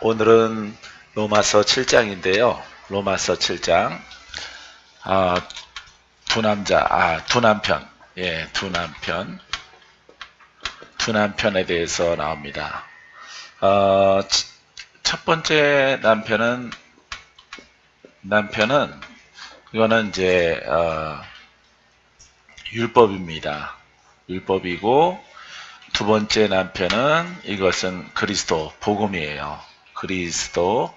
오늘은 로마서 7장인데요. 로마서 7장. 두 남편. 예, 두 남편에 대해서 나옵니다. 첫 번째 남편은 이거는 이제 율법입니다. 율법이고, 두 번째 남편은 이것은 그리스도 복음이에요. 그리스도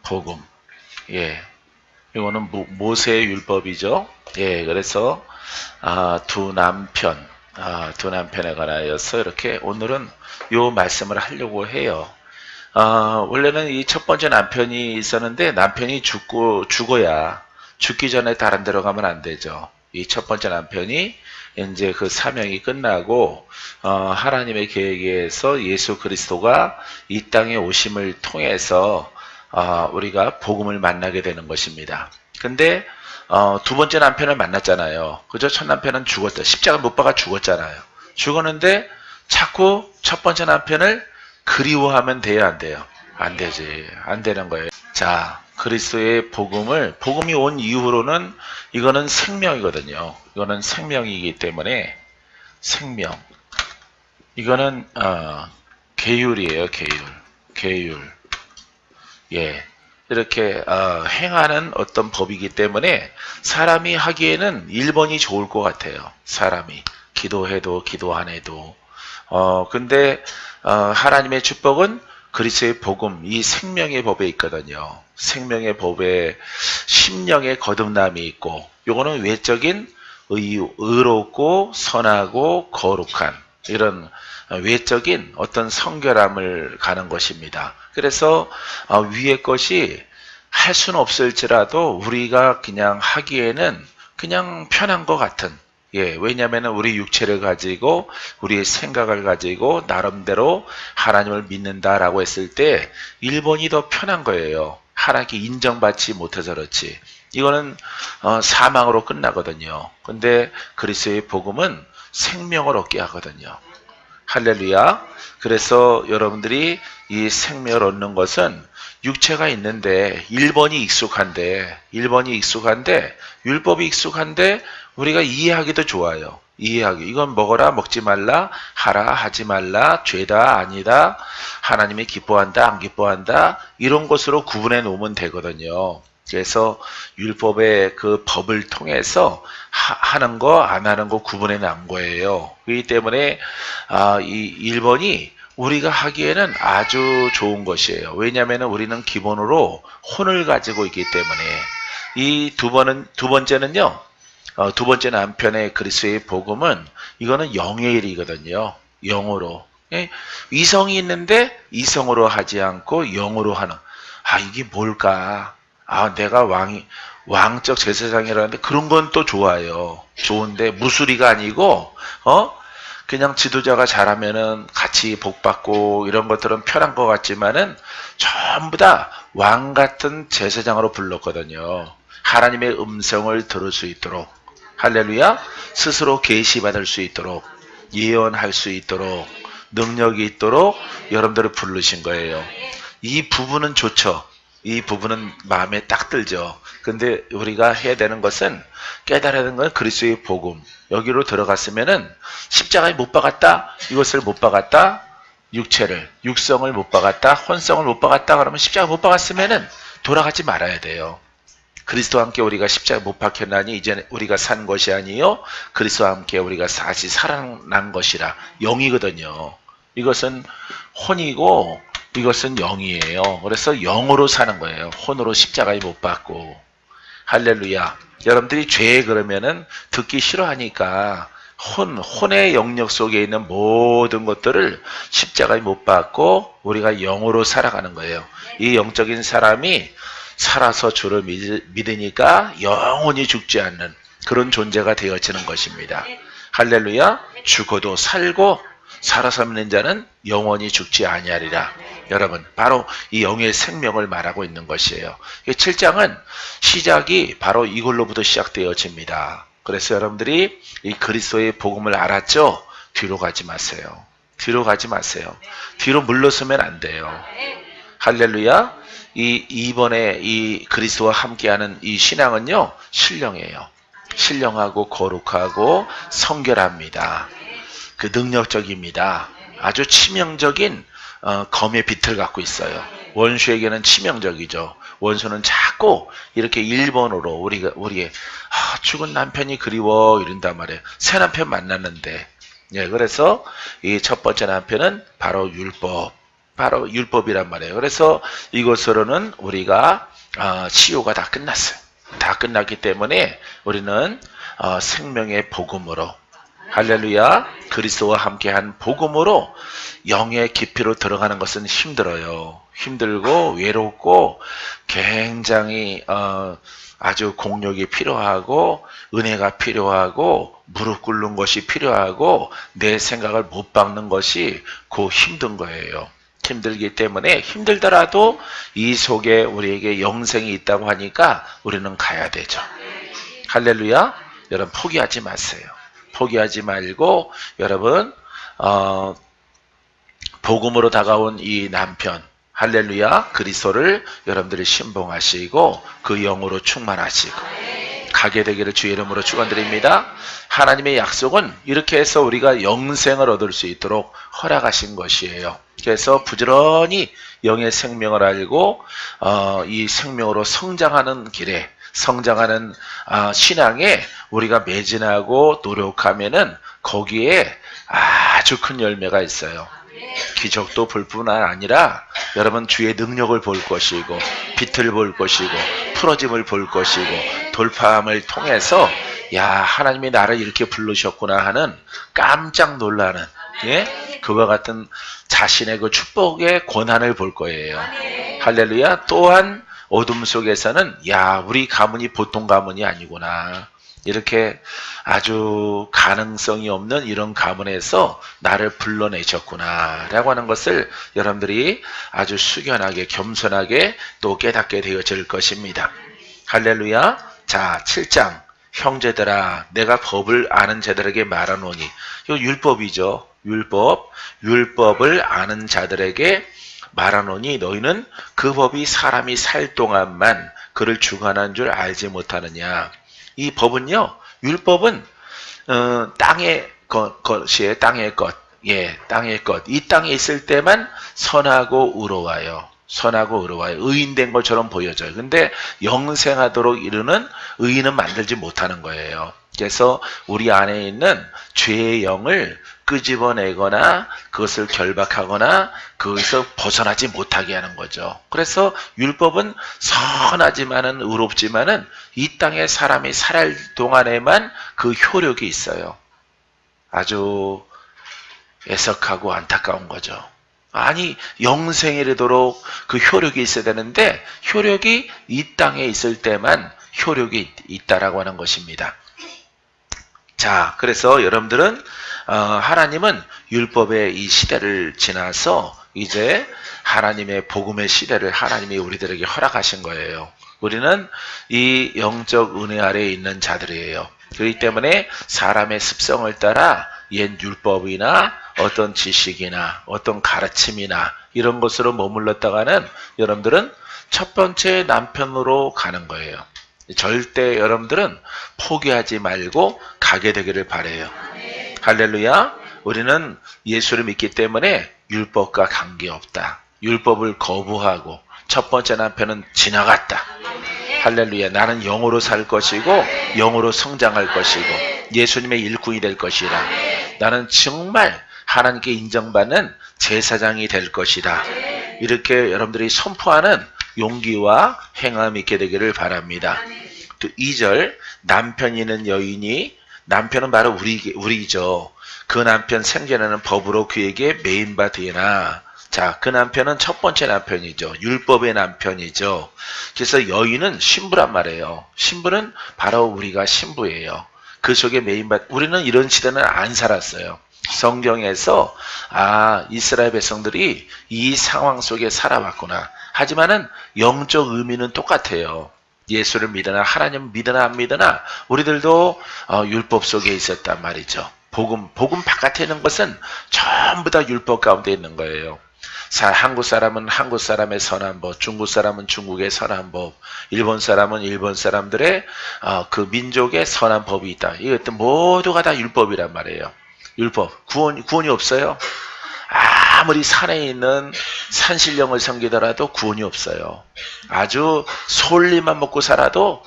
복음. 예. 이거는 모세의 율법이죠. 예. 그래서 두 남편에 관하여서 이렇게 오늘은 요 말씀을 하려고 해요. 원래는 이 첫 번째 남편이 있었는데 남편이 죽어야 죽기 전에 다른 데로 가면 안 되죠. 이 첫 번째 남편이 이제 그 사명이 끝나고 하나님의 계획에서 예수 그리스도가 이 땅에 오심을 통해서 우리가 복음을 만나게 되는 것입니다. 근데 두 번째 남편을 만났잖아요. 그죠? 첫 남편은 죽었다. 십자가 못 박아 죽었잖아요. 죽었는데 자꾸 첫 번째 남편을 그리워하면 돼요, 안 돼요? 안 되지. 안 되는 거예요. 자, 그리스도의 복음이 온 이후로는 이거는 생명이거든요. 이거는 생명이기 때문에 생명. 이거는 계율이에요, 계율. 예. 이렇게 행하는 어떤 법이기 때문에 사람이 하기에는 1번이 좋을 것 같아요. 사람이 기도해도 기도 안 해도. 근데 하나님의 축복은 그리스도의 복음, 이 생명의 법에 있거든요. 생명의 법에 심령의 거듭남이 있고, 요거는 외적인 의롭고 선하고 거룩한 이런 외적인 어떤 성결함을 가는 것입니다. 그래서 위의 것이 할 수는 없을지라도 우리가 그냥 하기에는 그냥 편한 것 같은, 예, 왜냐하면 우리 육체를 가지고 우리의 생각을 가지고 나름대로 하나님을 믿는다라고 했을 때 1번이 더 편한 거예요. 하나님께 인정받지 못해서 그렇지. 이거는 사망으로 끝나거든요. 근데 그리스도의 복음은 생명을 얻게 하거든요. 할렐루야. 그래서 여러분들이 이 생명을 얻는 것은 육체가 있는데 1번이 익숙한데 율법이 익숙한데 우리가 이해하기도 좋아요. 이건 먹어라, 먹지 말라, 하라, 하지 말라, 죄다, 아니다, 하나님이 기뻐한다, 안 기뻐한다, 이런 것으로 구분해 놓으면 되거든요. 그래서 율법의 그 법을 통해서 하는 거, 안 하는 거 구분해 난 거예요. 그렇기 때문에 이 1번이 우리가 하기에는 아주 좋은 것이에요. 왜냐하면 우리는 기본으로 혼을 가지고 있기 때문에. 이 두 번째는요. 두 번째 남편의 그리스도의 복음은 이거는 영의 일이거든요. 영으로. 예? 이성이 있는데 이성으로 하지 않고 영으로 하는. 이게 뭘까? 내가 왕적 제사장이라는데 그런 건 또 좋아요. 좋은데 무수리가 아니고 그냥 지도자가 잘하면은 같이 복받고 이런 것들은 편한 것 같지만은 전부 다 왕 같은 제사장으로 불렀거든요. 하나님의 음성을 들을 수 있도록, 할렐루야, 스스로 계시받을 수 있도록, 예언할 수 있도록, 능력이 있도록 여러분들을 부르신 거예요. 이 부분은 좋죠. 이 부분은 마음에 딱 들죠. 근데 우리가 해야 되는 것은, 깨달아야 되는 건 그리스도의 복음. 여기로 들어갔으면은 십자가에 못 박았다, 이것을 못 박았다, 육성을 못 박았다, 혼성을 못 박았다 그러면 십자가 못 박았으면은 돌아가지 말아야 돼요. 그리스도와 함께 우리가 십자가에 못 박혔나니 이제 우리가 산 것이 아니요 그리스도와 함께 우리가 다시 살아난 것이라. 영이거든요. 이것은 혼이고 이것은 영이에요. 그래서 영으로 사는 거예요. 혼으로 십자가에 못 박고. 할렐루야. 여러분들이 죄 그러면은 듣기 싫어하니까 혼의 영역 속에 있는 모든 것들을 십자가에 못 박고 우리가 영으로 살아가는 거예요. 이 영적인 사람이 살아서 주를 믿으니까 영원히 죽지 않는 그런 존재가 되어지는 것입니다. 할렐루야. 죽어도 살고 살아서 믿는 자는 영원히 죽지 아니하리라. 여러분, 바로 이 영의 생명을 말하고 있는 것이에요. 7장은 시작이 바로 이걸로부터 시작되어집니다. 그래서 여러분들이 이 그리스도의 복음을 알았죠? 뒤로 가지 마세요. 뒤로 가지 마세요. 뒤로 물러서면 안 돼요. 할렐루야. 이번에 이 그리스도와 함께하는 이 신앙은요, 신령해요. 신령하고 거룩하고 성결합니다. 그 능력적입니다. 아주 치명적인 검의 빛을 갖고 있어요. 원수에게는 치명적이죠. 원수는 자꾸 이렇게 1번으로 우리의 죽은 남편이 그리워 이런단 말이에요. 새 남편 만났는데. 예, 그래서 이 첫 번째 남편은 바로 율법이란 말이에요. 그래서 이것으로는 우리가 치유가 다 끝났어요. 다 끝났기 때문에 우리는 생명의 복음으로, 할렐루야, 그리스도와 함께한 복음으로 영의 깊이로 들어가는 것은 힘들어요. 힘들고 외롭고 굉장히 아주 공력이 필요하고 은혜가 필요하고 무릎 꿇는 것이 필요하고 내 생각을 못 박는 것이 그 힘든 거예요. 힘들기 때문에 힘들더라도 이 속에 우리에게 영생이 있다고 하니까 우리는 가야 되죠. 할렐루야. 여러분 포기하지 마세요. 포기하지 말고 여러분 복음으로 다가온 이 남편 할렐루야 그리스도를 여러분들이 신봉하시고 그 영으로 충만하시고 가게 되기를 주의 이름으로 축원드립니다. 하나님의 약속은 이렇게 해서 우리가 영생을 얻을 수 있도록 허락하신 것이에요. 그래서 부지런히 영의 생명을 알고 이 생명으로 성장하는 길에 성장하는 신앙에 우리가 매진하고 노력하면은 거기에 아주 큰 열매가 있어요. 기적도 볼 뿐만 아니라 여러분 주의 능력을 볼 것이고 빛을 볼 것이고 풀어짐을 볼 것이고 돌파함을 통해서 야 하나님이 나를 이렇게 부르셨구나 하는 깜짝 놀라는 그와 같은 자신의 그 축복의 권한을 볼 거예요. 할렐루야. 또한 어둠 속에서는 야 우리 가문이 보통 가문이 아니구나. 이렇게 아주 가능성이 없는 이런 가문에서 나를 불러내셨구나 라고 하는 것을 여러분들이 아주 숙연하게 겸손하게 또 깨닫게 되어질 것입니다. 할렐루야. 자 7장 형제들아 내가 법을 아는 자들에게 말하노니 이거 율법이죠. 율법을 아는 자들에게 말하노니 너희는 그 법이 사람이 살 동안만 그를 주관한 줄 알지 못하느냐. 이 법은요, 율법은 땅의 것이에요. 땅의 것. 예, 땅의 것. 이 땅에 있을 때만 선하고 의로워요. 선하고 의로워요. 의인된 것처럼 보여져요. 근데 영생하도록 이르는 의인은 만들지 못하는 거예요. 그래서 우리 안에 있는 죄의 영을 끄집어내거나 그것을 결박하거나 거기서 벗어나지 못하게 하는 거죠. 그래서 율법은 선하지만은 의롭지만은 이 땅에 사람이 살아갈 동안에만 그 효력이 있어요. 아주 애석하고 안타까운 거죠. 아니 영생에 이르도록 그 효력이 있어야 되는데 효력이 이 땅에 있을 때만 효력이 있다라고 하는 것입니다. 자, 그래서 여러분들은 하나님은 율법의 이 시대를 지나서 이제 하나님의 복음의 시대를 하나님이 우리들에게 허락하신 거예요. 우리는 이 영적 은혜 아래에 있는 자들이에요. 그렇기 때문에 사람의 습성을 따라 옛 율법이나 어떤 지식이나 어떤 가르침이나 이런 것으로 머물렀다가는 여러분들은 첫 번째 남편으로 가는 거예요. 절대 여러분들은 포기하지 말고 가게 되기를 바라요. 할렐루야. 우리는 예수를 믿기 때문에 율법과 관계없다. 율법을 거부하고 첫 번째 남편은 지나갔다. 할렐루야. 나는 영으로 살 것이고 영으로 성장할 것이고 예수님의 일꾼이 될 것이라. 나는 정말 하나님께 인정받는 제사장이 될 것이다. 이렇게 여러분들이 선포하는 용기와 행함이 있게 되기를 바랍니다. 또 2절 남편이 있는 여인이 남편은 바로 우리죠. 그 남편 생전에는 법으로 그에게 매인 바 되나. 자, 그 남편은 첫 번째 남편이죠. 율법의 남편이죠. 그래서 여인은 신부란 말이에요. 신부는 바로 우리가 신부예요. 그 속에 매인 바 우리는 이런 시대는 안 살았어요. 성경에서 이스라엘 백성들이 이 상황 속에 살아왔구나. 하지만은 영적 의미는 똑같아요. 예수를 믿으나 하나님 믿으나 안 믿으나 우리들도 율법 속에 있었단 말이죠. 복음 바깥에 있는 것은 전부 다 율법 가운데 있는 거예요. 한국 사람은 한국 사람의 선한 법, 중국 사람은 중국의 선한 법, 일본 사람은 일본 사람들의 그 민족의 선한 법이 있다. 이것도 모두가 다 율법이란 말이에요. 율법. 구원이 없어요. 아무리 산에 있는 산신령을 섬기더라도 구원이 없어요. 아주 솔잎만 먹고 살아도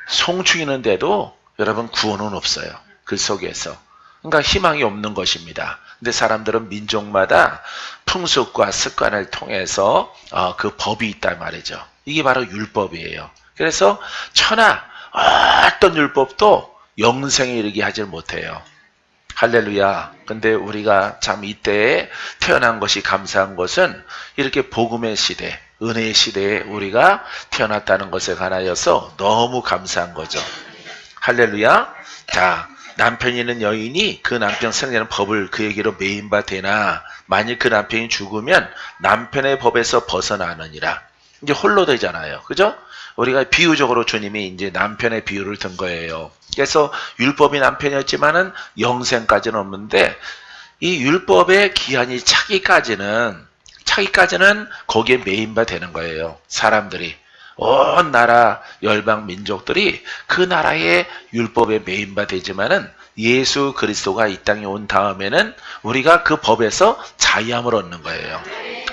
송충이는데도 여러분 구원은 없어요. 그 속에서. 그러니까 희망이 없는 것입니다. 근데 사람들은 민족마다 풍습과 습관을 통해서 그 법이 있단 말이죠. 이게 바로 율법이에요. 그래서 천하 어떤 율법도 영생에 이르게 하질 못해요. 할렐루야. 근데 우리가 참 이때에 태어난 것이 감사한 것은 이렇게 복음의 시대, 은혜의 시대에 우리가 태어났다는 것에 관하여서 너무 감사한 거죠. 할렐루야. 자, 남편이 있는 여인이 그 남편 생기는 법을 그에게로 매인바 되나, 만일 그 남편이 죽으면 남편의 법에서 벗어나느니라. 이제 홀로 되잖아요. 그죠? 우리가 비유적으로 주님이 이제 남편의 비유를 든 거예요. 그래서 율법이 남편이었지만은 영생까지는 없는데, 이 율법의 기한이 차기까지는 거기에 매인바 되는 거예요. 사람들이. 온 나라 열방 민족들이 그 나라의 율법에 매인바 되지만은 예수 그리스도가 이 땅에 온 다음에는 우리가 그 법에서 자유함을 얻는 거예요.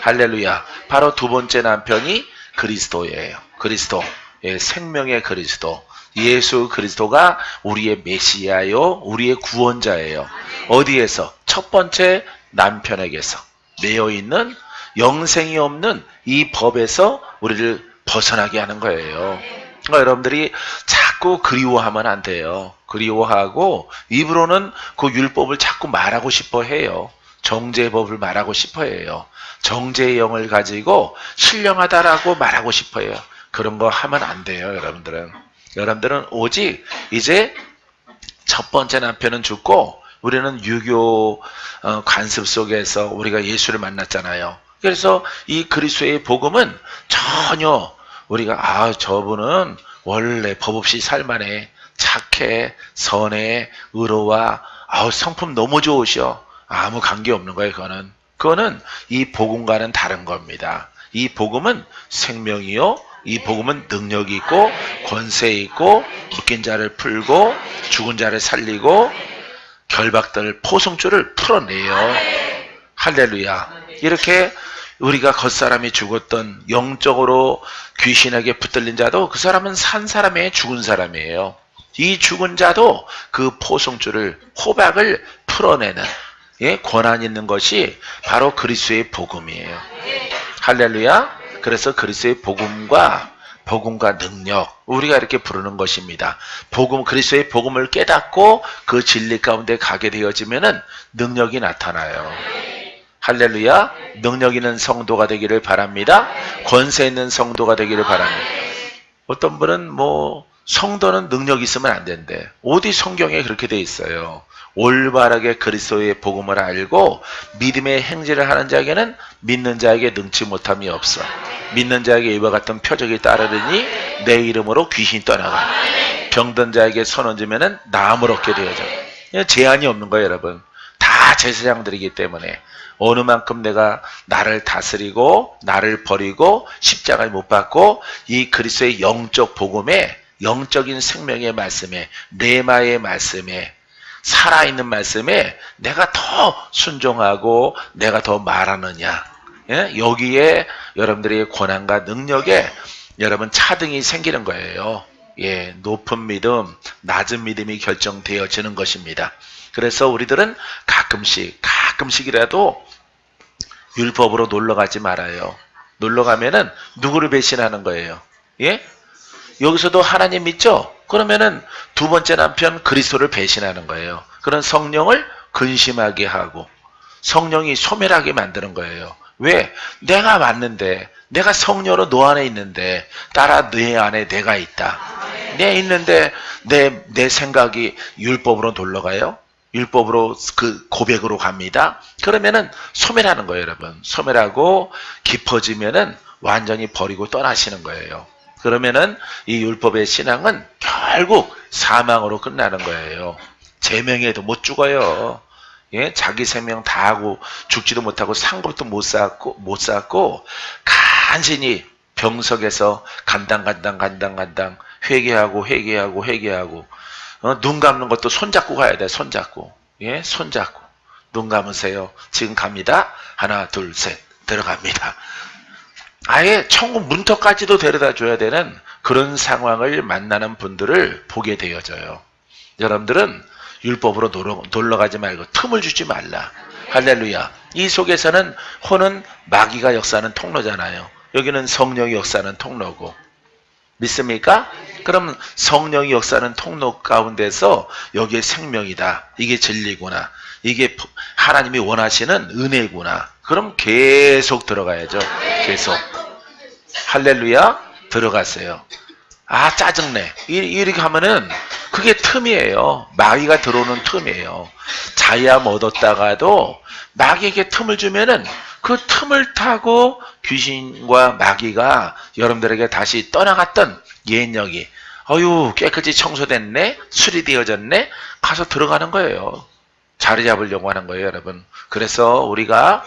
할렐루야. 바로 두 번째 남편이 그리스도예요. 그리스도. 예, 생명의 그리스도. 예수 그리스도가 우리의 메시아요, 우리의 구원자예요. 어디에서? 첫 번째 남편에게서 매여 있는 영생이 없는 이 법에서 우리를 벗어나게 하는 거예요. 그러니까 여러분들이 자꾸 그리워하면 안 돼요. 그리워하고 입으로는 그 율법을 자꾸 말하고 싶어 해요. 정죄의 법을 말하고 싶어 해요. 정죄의 영을 가지고 신령하다라고 말하고 싶어 해요. 그런 거 하면 안 돼요, 여러분들은. 여러분들은 오직 이제 첫 번째 남편은 죽고 우리는 유교 관습 속에서 우리가 예수를 만났잖아요. 그래서 이 그리스도의 복음은 전혀 우리가 저분은 원래 법 없이 살만해, 착해, 선해, 의로와 성품 너무 좋으셔. 아무 관계 없는 거예요. 그거는 이 복음과는 다른 겁니다. 이 복음은 생명이요, 이 복음은 능력이 있고 권세 있고 묶인 자를 풀고 죽은 자를 살리고 결박들 포성줄을 풀어내요. 할렐루야. 이렇게 우리가 겉사람이 죽었던 영적으로 귀신에게 붙들린 자도 그 사람은 산 사람이에요. 죽은 사람이에요. 이 죽은 자도 그 포성줄을 호박을 풀어내는 권한 있는 것이 바로 그리스도의 복음이에요. 할렐루야. 그래서 그리스도의 복음과 능력, 우리가 이렇게 부르는 것입니다. 그리스도의 복음을 깨닫고 그 진리 가운데 가게 되어지면은 능력이 나타나요. 할렐루야. 능력 있는 성도가 되기를 바랍니다. 권세 있는 성도가 되기를 바랍니다. 어떤 분은 성도는 능력 있으면 안 된대. 어디 성경에 그렇게 돼 있어요. 올바르게 그리스도의 복음을 알고 믿음의 행실을 하는 자에게는 믿는 자에게 능치 못함이 없어. 믿는 자에게 이와 같은 표적이 따르리니 내 이름으로 귀신이 떠나가. 병든 자에게 손 얹으면은 나음을 얻게 되어져. 제한이 없는 거예요, 여러분. 다 제사장들이기 때문에 어느 만큼 내가 나를 다스리고 나를 버리고 십자가에 못 박고 이 그리스도의 영적 복음에, 영적인 생명의 말씀에, 레마의 말씀에, 살아있는 말씀에 내가 더 순종하고 내가 더 말하느냐. 여기에 여러분들의 권한과 능력에 여러분 차등이 생기는 거예요. 높은 믿음, 낮은 믿음이 결정되어지는 것입니다. 그래서 우리들은 가끔씩이라도 율법으로 놀러 가지 말아요. 놀러 가면은 누구를 배신하는 거예요? 여기서도 하나님 믿죠? 그러면은 두 번째 남편 그리스도를 배신하는 거예요. 그런 성령을 근심하게 하고 성령이 소멸하게 만드는 거예요. 왜? 내가 맞는데, 내가 성녀로 너 안에 있는데 따라 내 안에 내가 있다. 내 있는데 내 생각이 율법으로 놀러 가요? 율법으로 그 고백으로 갑니다. 그러면은 소멸하는 거예요, 여러분. 소멸하고 깊어지면은 완전히 버리고 떠나시는 거예요. 그러면은 이 율법의 신앙은 결국 사망으로 끝나는 거예요. 제명해도 못 죽어요. 예, 자기 생명 다 하고 죽지도 못하고 산 것도 못 쌓고 간신히 병석에서 간당 회개하고 눈 감는 것도 손잡고 가야 돼. 손잡고. 예, 손잡고. 눈 감으세요. 지금 갑니다. 하나, 둘, 셋. 들어갑니다. 아예 천국 문턱까지도 데려다 줘야 되는 그런 상황을 만나는 분들을 보게 되어져요. 여러분들은 율법으로 놀러 가지 말고 틈을 주지 말라. 할렐루야. 이 속에서는 혼은 마귀가 역사하는 통로잖아요. 여기는 성령이 역사하는 통로고. 믿습니까? 그럼 성령이 역사하는 통로 가운데서 여기에 생명이다. 이게 진리구나. 이게 하나님이 원하시는 은혜구나. 그럼 계속 들어가야죠. 계속. 할렐루야. 들어갔어요. 아, 짜증내. 이렇게 하면은 그게 틈이에요. 마귀가 들어오는 틈이에요. 자유함 얻었다가도 마귀에게 틈을 주면은 그 틈을 타고 귀신과 마귀가 여러분들에게 다시 떠나갔던 옛영이 어유 깨끗이 청소됐네, 수리되어졌네, 가서 들어가는 거예요. 자리 잡으려고 하는 거예요, 여러분. 그래서 우리가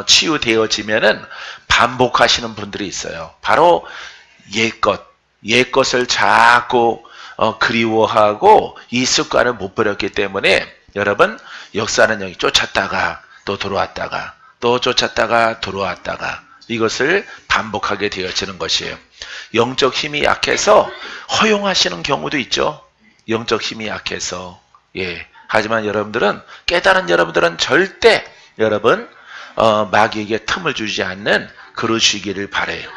치유되어지면은 반복하시는 분들이 있어요. 바로 옛것을 자꾸 그리워하고 이 습관을 못 버렸기 때문에 여러분 역사는 영이 쫓았다가 또 들어왔다가 또 쫓았다가 들어왔다가 이것을 반복하게 되어지는 것이에요. 영적 힘이 약해서 허용하시는 경우도 있죠. 영적 힘이 약해서. 예. 하지만 여러분들은 깨달은 여러분들은 절대 여러분 마귀에게 틈을 주지 않는 그러시기를 바래요.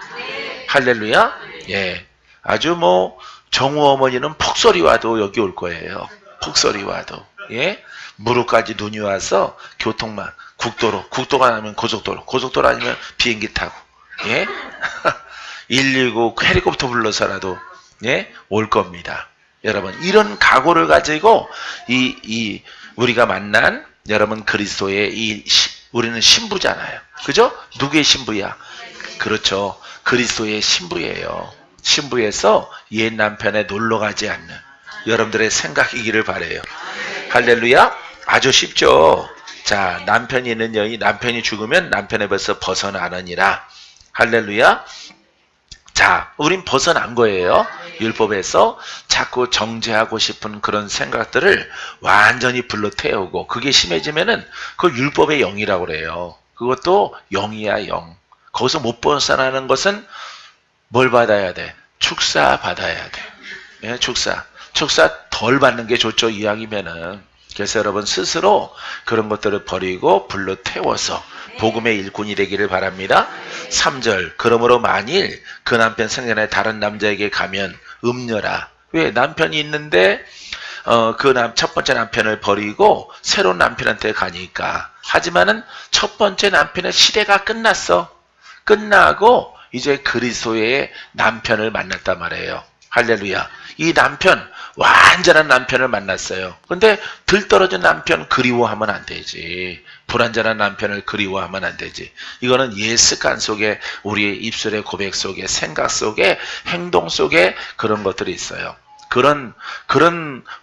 할렐루야. 예. 아주 뭐 정우 어머니는 폭설이 와도 여기 올 거예요. 폭설이 와도. 예. 무릎까지 눈이 와서 교통만 국도가 아니면 고속도로 아니면 비행기 타고. 예. 119 헬리콥터 불러서라도 예, 올 겁니다. 여러분 이런 각오를 가지고 우리가 만난 여러분 그리스도의 우리는 신부잖아요. 그죠? 누구의 신부야? 그렇죠. 그리스도의 신부예요. 신부에서 옛 남편에 놀러 가지 않는 여러분들의 생각이기를 바라요. 할렐루야. 아주 쉽죠. 자, 남편이 있는 여인이 남편이 죽으면 남편의 벌써 벗어나느니라. 할렐루야. 자, 우린 벗어난 거예요. 율법에서 자꾸 정죄하고 싶은 그런 생각들을 완전히 불러 태우고 그게 심해지면은 그 율법의 영이라고 그래요. 그것도 영이야, 영. 거기서 못 벗어나는 것은 뭘 받아야 돼? 축사 받아야 돼. 예, 축사 덜 받는 게 좋죠, 이왕이면은. 그래서 여러분 스스로 그런 것들을 버리고 불러 태워서 복음의 일꾼이 되기를 바랍니다. 3절. 그러므로 만일 그 남편 생전에 다른 남자에게 가면 음녀라. 왜? 남편이 있는데 첫 번째 남편을 버리고 새로운 남편한테 가니까. 하지만은 첫 번째 남편의 시대가 끝났어. 끝나고 이제 그리스도의 남편을 만났단 말이에요. 할렐루야. 이 남편, 완전한 남편을 만났어요. 근데 들떨어진 남편 그리워하면 안 되지. 불완전한 남편을 그리워하면 안 되지. 이거는 옛 습관 속에 우리의 입술의 고백 속에 생각 속에 행동 속에 그런 것들이 있어요. 그런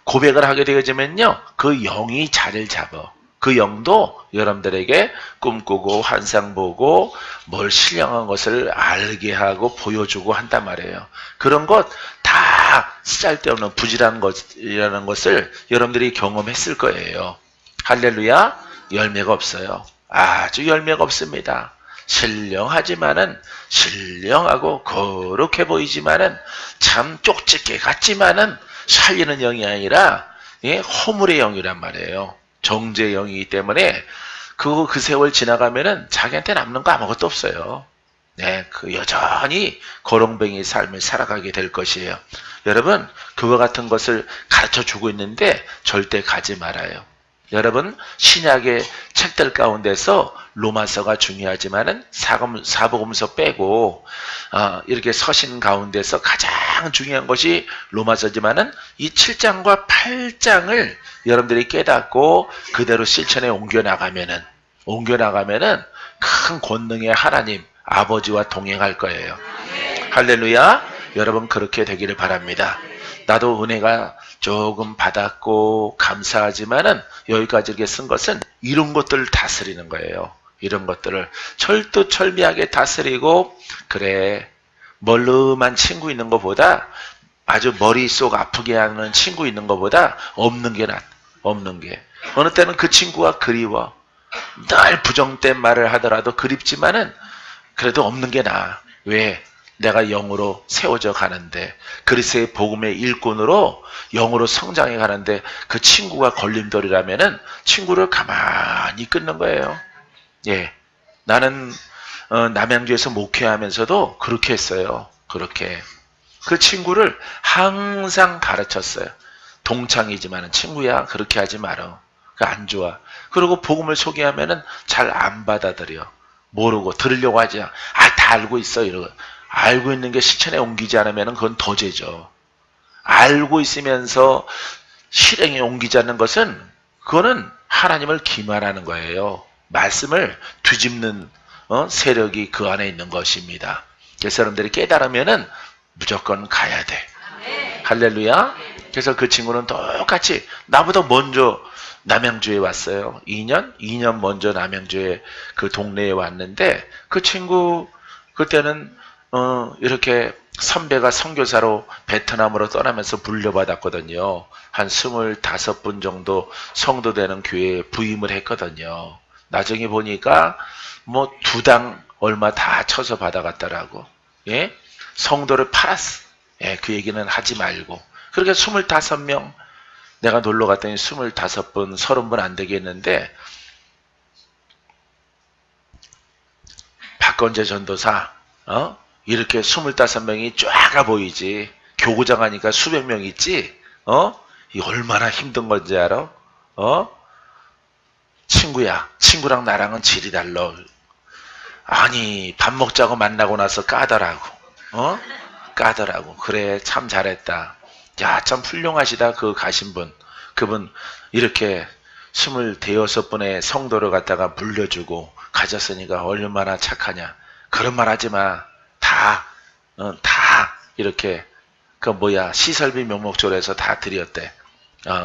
고백을 하게 되어지면요. 그 영이 자리를 잡아. 그 영도 여러분들에게 꿈꾸고 환상 보고 뭘 신령한 것을 알게 하고 보여주고 한단 말이에요. 그런 것 다 쓸데없는 부질한 것이라는 것을 여러분들이 경험했을 거예요. 할렐루야. 열매가 없어요. 아주 열매가 없습니다. 신령하고 거룩해 보이지만은 참 쪽집게 같지만은 살리는 영이 아니라 허물의 영이란 말이에요. 정죄의 영이기 때문에 그 세월 지나가면은 자기한테 남는 거 아무것도 없어요. 네, 여전히 거렁뱅이 삶을 살아가게 될 것이에요. 여러분, 그와 같은 것을 가르쳐 주고 있는데 절대 가지 말아요. 여러분, 신약의 책들 가운데서 로마서가 중요하지만은 사복음서 빼고 이렇게 서신 가운데서 가장 중요한 것이 로마서지만은 이 7장과 8장을 여러분들이 깨닫고 그대로 실천에 옮겨나가면은 큰 권능의 하나님 아버지와 동행할 거예요. 할렐루야. 여러분 그렇게 되기를 바랍니다. 나도 은혜가 조금 받았고 감사하지만은 여기까지 이렇게 쓴 것은 이런 것들을 다스리는 거예요. 이런 것들을 철두철미하게 다스리고, 그래, 멀름한 친구 있는 것보다, 아주 머릿속 아프게 하는 친구 있는 것보다 없는 게 낫. 없는 게. 어느 때는 그 친구가 그리워. 늘 부정된 말을 하더라도 그립지만은 그래도 없는 게 나아. 왜? 내가 영으로 세워져 가는데, 그리스도의 복음의 일꾼으로 영으로 성장해 가는데 그 친구가 걸림돌이라면은 친구를 가만히 끊는 거예요. 예, 나는 남양주에서 목회하면서도 그렇게 했어요. 그렇게 그 친구를 항상 가르쳤어요. 동창이지만은 친구야, 그렇게 하지 마라. 그 안 좋아. 그리고 복음을 소개하면은 잘 안 받아들여. 모르고 들으려고 하지. 다 알고 있어. 이러고. 알고 있는 게 실천에 옮기지 않으면 그건 더 죄죠. 알고 있으면서 실행에 옮기지 않는 것은, 그거는 하나님을 기만하는 거예요. 말씀을 뒤집는 세력이 그 안에 있는 것입니다. 그래서 여러분들이 깨달으면은 무조건 가야 돼. 할렐루야. 그래서 그 친구는 똑같이 나보다 먼저 남양주에 왔어요. 2년 먼저 남양주에 그 동네에 왔는데, 그 친구 그때는 이렇게 선배가 선교사로 베트남으로 떠나면서 물려받았거든요. 한 25분 정도 성도 되는 교회에 부임을 했거든요. 나중에 보니까 뭐 2당 얼마 다 쳐서 받아갔더라고. 예? 성도를 팔았어. 예, 그 얘기는 하지 말고. 그렇게 25명, 내가 놀러 갔더니 25분, 30분 안 되겠는데, 박건재 전도사, 이렇게 25명이 쫙 보이지. 교구장 하니까 수백 명 있지. 이 얼마나 힘든 건지 알아? 친구야, 친구랑 나랑은 질이 달라. 아니, 밥 먹자고 만나고 나서 까더라고. 까더라고. 그래, 참 잘했다. 야, 참 훌륭하시다. 그 가신 분. 그분 이렇게 26분의 성도를 갖다가 물려주고 가졌으니까 얼마나 착하냐. 그런 말 하지 마. 다 이렇게 시설비 명목조례에서 다 드렸대.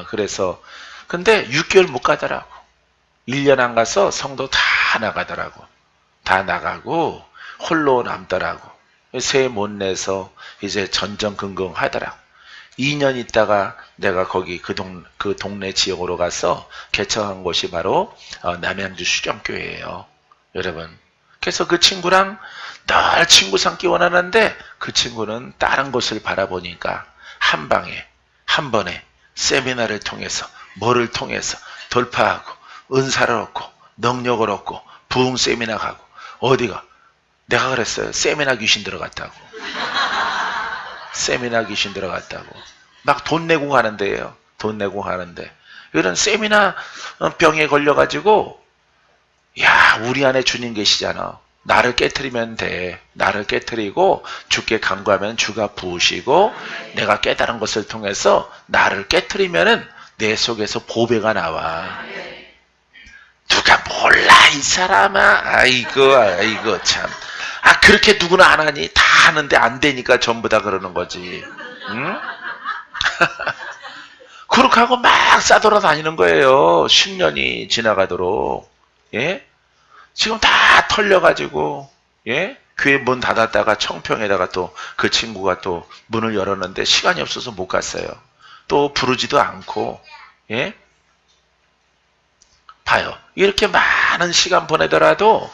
그래서 근데 6개월 못 가더라고. 1년 안 가서 성도 다 나가더라고. 다 나가고 홀로 남더라고. 세 못 내서 이제 전전긍긍 하더라고. 2년 있다가 내가 거기 그 동네 지역으로 가서 개척한 곳이 바로 남양주 수정교회예요. 여러분. 그래서 그 친구랑 늘 친구 삼기 원하는데, 그 친구는 다른 곳을 바라보니까 한 방에 한 번에 세미나를 통해서, 뭐를 통해서 돌파하고 은사를 얻고 능력을 얻고 부흥 세미나 가고. 어디가? 내가 그랬어요. 세미나 귀신 들어갔다고. 세미나 귀신 들어갔다고. 막 돈 내고 가는데요. 돈 내고 가는데. 이런 세미나 병에 걸려가지고, 야, 우리 안에 주님 계시잖아. 나를 깨트리면 돼. 나를 깨트리고 주께 간구하면 주가 부으시고, 내가 깨달은 것을 통해서 나를 깨트리면은 내 속에서 보배가 나와. 누가 몰라, 이 사람아. 아이고 참. 그렇게 누구나 안 하니? 다 하는데 안 되니까 전부 다 그러는 거지. 응? 그렇게 하고 막 싸돌아다니는 거예요. 10년이 지나가도록. 예? 지금 다 털려가지고, 예? 교회 문 닫았다가 청평에다가 또 그 친구가 또 문을 열었는데 시간이 없어서 못 갔어요. 또 부르지도 않고, 예? 봐요. 이렇게 많은 시간 보내더라도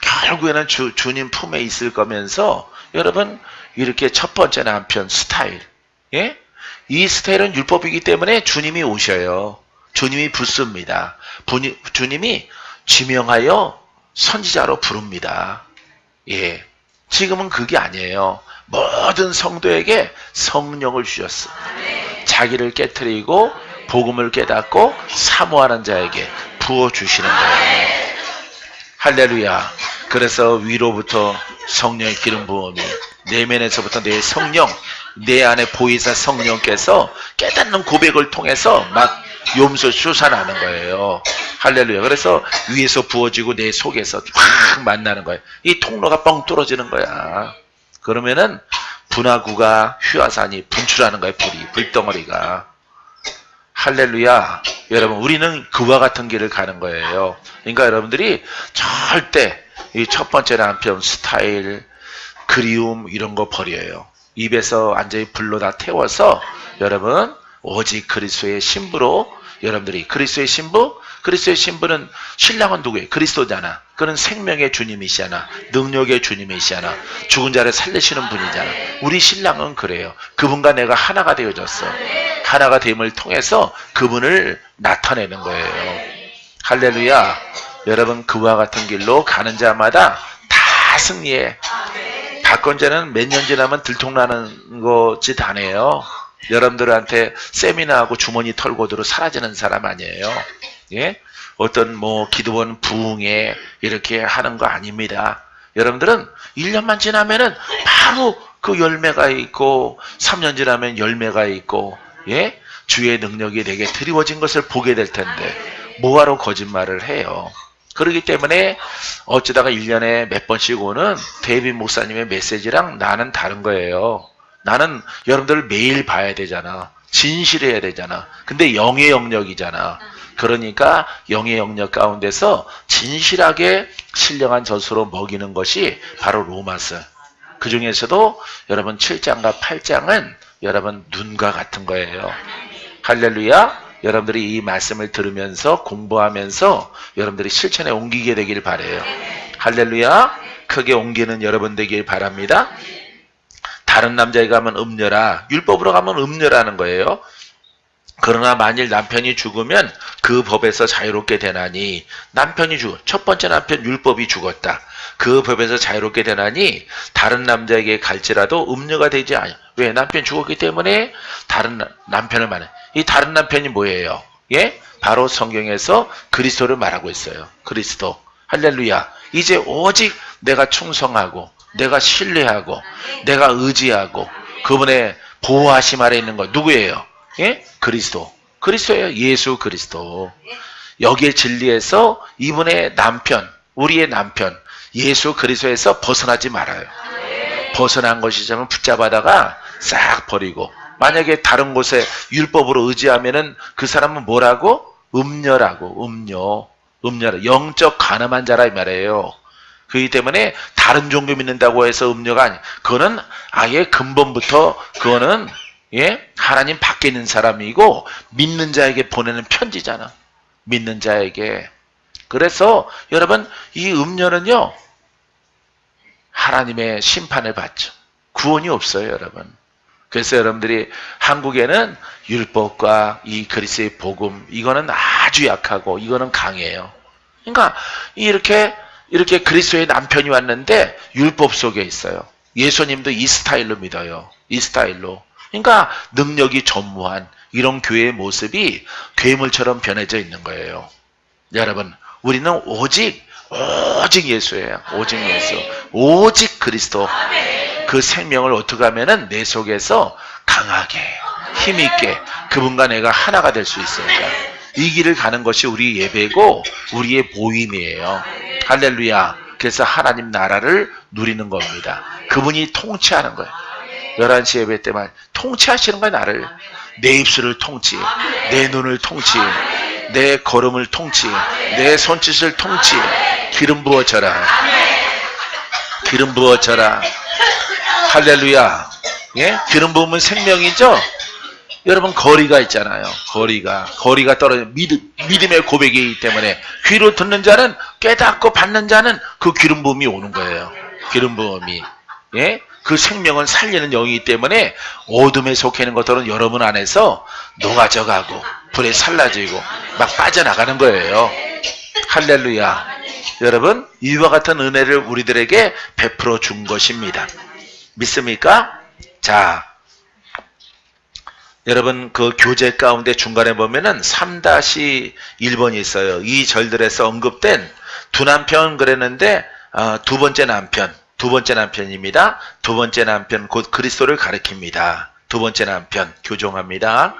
결국에는 주님 품에 있을 거면서, 여러분, 이렇게 첫 번째 남편 스타일, 예? 이 스타일은 율법이기 때문에 주님이 오셔요. 주님이 붙습니다. 주님이 지명하여 선지자로 부릅니다. 예. 지금은 그게 아니에요. 모든 성도에게 성령을 주셨어. 자기를 깨트리고 복음을 깨닫고 사모하는 자에게 부어주시는 거예요. 할렐루야. 그래서 위로부터 성령의 기름 부음이, 내면에서부터 내 성령, 내 안에 보이사 성령께서 깨닫는 고백을 통해서 막 용서 솟아나는 거예요. 할렐루야. 그래서 위에서 부어지고 내 속에서 확 만나는 거예요. 이 통로가 뻥 뚫어지는 거야. 그러면은 분화구가 휘화산이 분출하는 거예요. 불덩어리가. 할렐루야. 여러분, 우리는 그와 같은 길을 가는 거예요. 그러니까 여러분들이 절대 이 첫 번째 남편 스타일, 그리움 이런 거 버려요. 입에서 완전히 불로 다 태워서 여러분 오직 그리스도의 신부로 여러분들이 그리스도의 신부? 그리스도의 신부는 신랑은 누구예요? 그리스도잖아. 그는 생명의 주님이시잖아. 능력의 주님이시잖아. 죽은 자를 살리시는 분이잖아. 우리 신랑은 그래요. 그분과 내가 하나가 되어졌어. 하나가 됨을 통해서 그분을 나타내는 거예요. 할렐루야. 여러분 그와 같은 길로 가는 자마다 다 승리해. 박건자는 몇 년 지나면 들통나는 거짓 안 해요. 여러분들한테 세미나하고 주머니 털고도 사라지는 사람 아니에요. 예? 어떤 뭐 기도원 부흥회 이렇게 하는 거 아닙니다. 여러분들은 1년만 지나면은 바로 그 열매가 있고 3년 지나면 열매가 있고 예? 주의 능력이 내게 드리워진 것을 보게 될 텐데 뭐하러 거짓말을 해요. 그렇기 때문에 어쩌다가 1년에 몇 번씩 오는 데이빗 목사님의 메시지랑 나는 다른 거예요. 나는 여러분들을 매일 봐야 되잖아. 진실해야 되잖아. 근데 영의 영역이잖아. 그러니까 영의 영역 가운데서 진실하게 신령한 젖으로 먹이는 것이 바로 로마서. 그 중에서도 여러분 7장과 8장은 여러분 눈과 같은 거예요. 할렐루야. 여러분들이 이 말씀을 들으면서 공부하면서 여러분들이 실천에 옮기게 되길 바라요. 할렐루야. 크게 옮기는 여러분 되길 바랍니다. 다른 남자에 가면 음녀라. 율법으로 가면 음녀라는 거예요. 그러나 만일 남편이 죽으면 그 법에서 자유롭게 되나니 남편이 첫 번째 남편 율법이 죽었다. 그 법에서 자유롭게 되나니 다른 남자에게 갈지라도 음녀가 되지 않아. 왜? 남편 죽었기 때문에 다른 남편을 만나. 이 다른 남편이 뭐예요? 예? 바로 성경에서 그리스도를 말하고 있어요. 그리스도. 할렐루야. 이제 오직 내가 충성하고 내가 신뢰하고 내가 의지하고 그분의 보호하심 아래 있는 거 누구예요? 예? 그리스도. 그리스도예요. 예수 그리스도. 여기에 진리에서 이분의 남편, 우리의 남편 예수 그리스도에서 벗어나지 말아요. 벗어난 것이자면 붙잡아다가 싹 버리고 만약에 다른 곳에 율법으로 의지하면은 그 사람은 뭐라고? 음녀라고. 음녀라. 영적 가늠한 자라 이 말이에요. 그렇기 때문에 다른 종교 믿는다고 해서 음녀가 아니. 그거는 아예 근본부터 그거는 예? 하나님 밖에 있는 사람이고 믿는 자에게 보내는 편지잖아. 믿는 자에게. 그래서 여러분 이 음녀는요. 하나님의 심판을 받죠. 구원이 없어요, 여러분. 그래서 여러분들이 한국에는 율법과 이 그리스도의 복음 이거는 아주 약하고 이거는 강해요. 그러니까 이렇게 그리스도의 남편이 왔는데 율법 속에 있어요. 예수님도 이 스타일로 믿어요. 이 스타일로. 그러니까 능력이 전무한 이런 교회의 모습이 괴물처럼 변해져 있는 거예요. 여러분, 우리는 오직 예수예요. 오직 예수. 오직 그리스도. 그 생명을 어떻게 하면은 내 속에서 강하게, 힘있게 그분과 내가 하나가 될 수 있을까? 이 길을 가는 것이 우리 예배고 우리의 모임이에요. 할렐루야. 그래서 하나님 나라를 누리는 겁니다. 그분이 통치하는 거예요. 11시 예배 때만 통치하시는 거예요. 나를. 내 입술을 통치, 내 눈을 통치, 내 걸음을 통치, 내 손짓을 통치. 기름 부어져라. 기름 부어져라. 할렐루야. 예? 기름 부으면 생명이죠? 여러분 거리가 있잖아요. 거리가 떨어져 믿음의 고백이기 때문에 귀로 듣는 자는 깨닫고 받는 자는 그 기름 부음이 오는 거예요. 기름 부음이. 예? 그 생명은 살리는 영이기 때문에 어둠에 속해 있는 것들은 여러분 안에서 녹아져가고 불에 살라지고 막 빠져나가는 거예요. 할렐루야. 여러분 이와 같은 은혜를 우리들에게 베풀어 준 것입니다. 믿습니까? 자, 여러분 그 교재 가운데 중간에 보면은 3-1번이 있어요. 이 절들에서 언급된 두 남편 그랬는데 두 번째 남편입니다. 두 번째 남편 곧 그리스도를 가리킵니다. 두 번째 남편 교정합니다.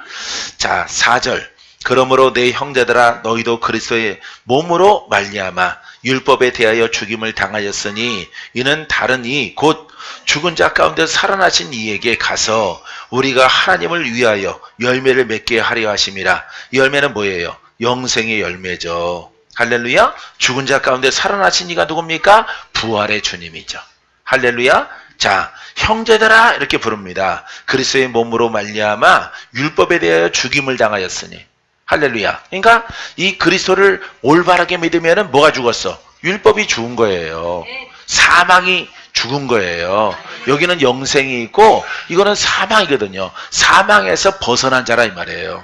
자, 4절 그러므로 내 형제들아 너희도 그리스도의 몸으로 말미암아 율법에 대하여 죽임을 당하였으니 이는 다른 이 곧 죽은 자 가운데 살아나신 이에게 가서 우리가 하나님을 위하여 열매를 맺게 하려 하심이라. 이 열매는 뭐예요? 영생의 열매죠. 할렐루야. 죽은 자 가운데 살아나신 이가 누굽니까? 부활의 주님이죠. 할렐루야. 자, 형제들아 이렇게 부릅니다. 그리스도의 몸으로 말미암아 율법에 대하여 죽임을 당하였으니. 할렐루야. 그러니까 이 그리스도를 올바르게 믿으면 뭐가 죽었어? 율법이 죽은 거예요. 사망이 죽은 거예요. 여기는 영생이 있고 이거는 사망이거든요. 사망에서 벗어난 자라 이 말이에요.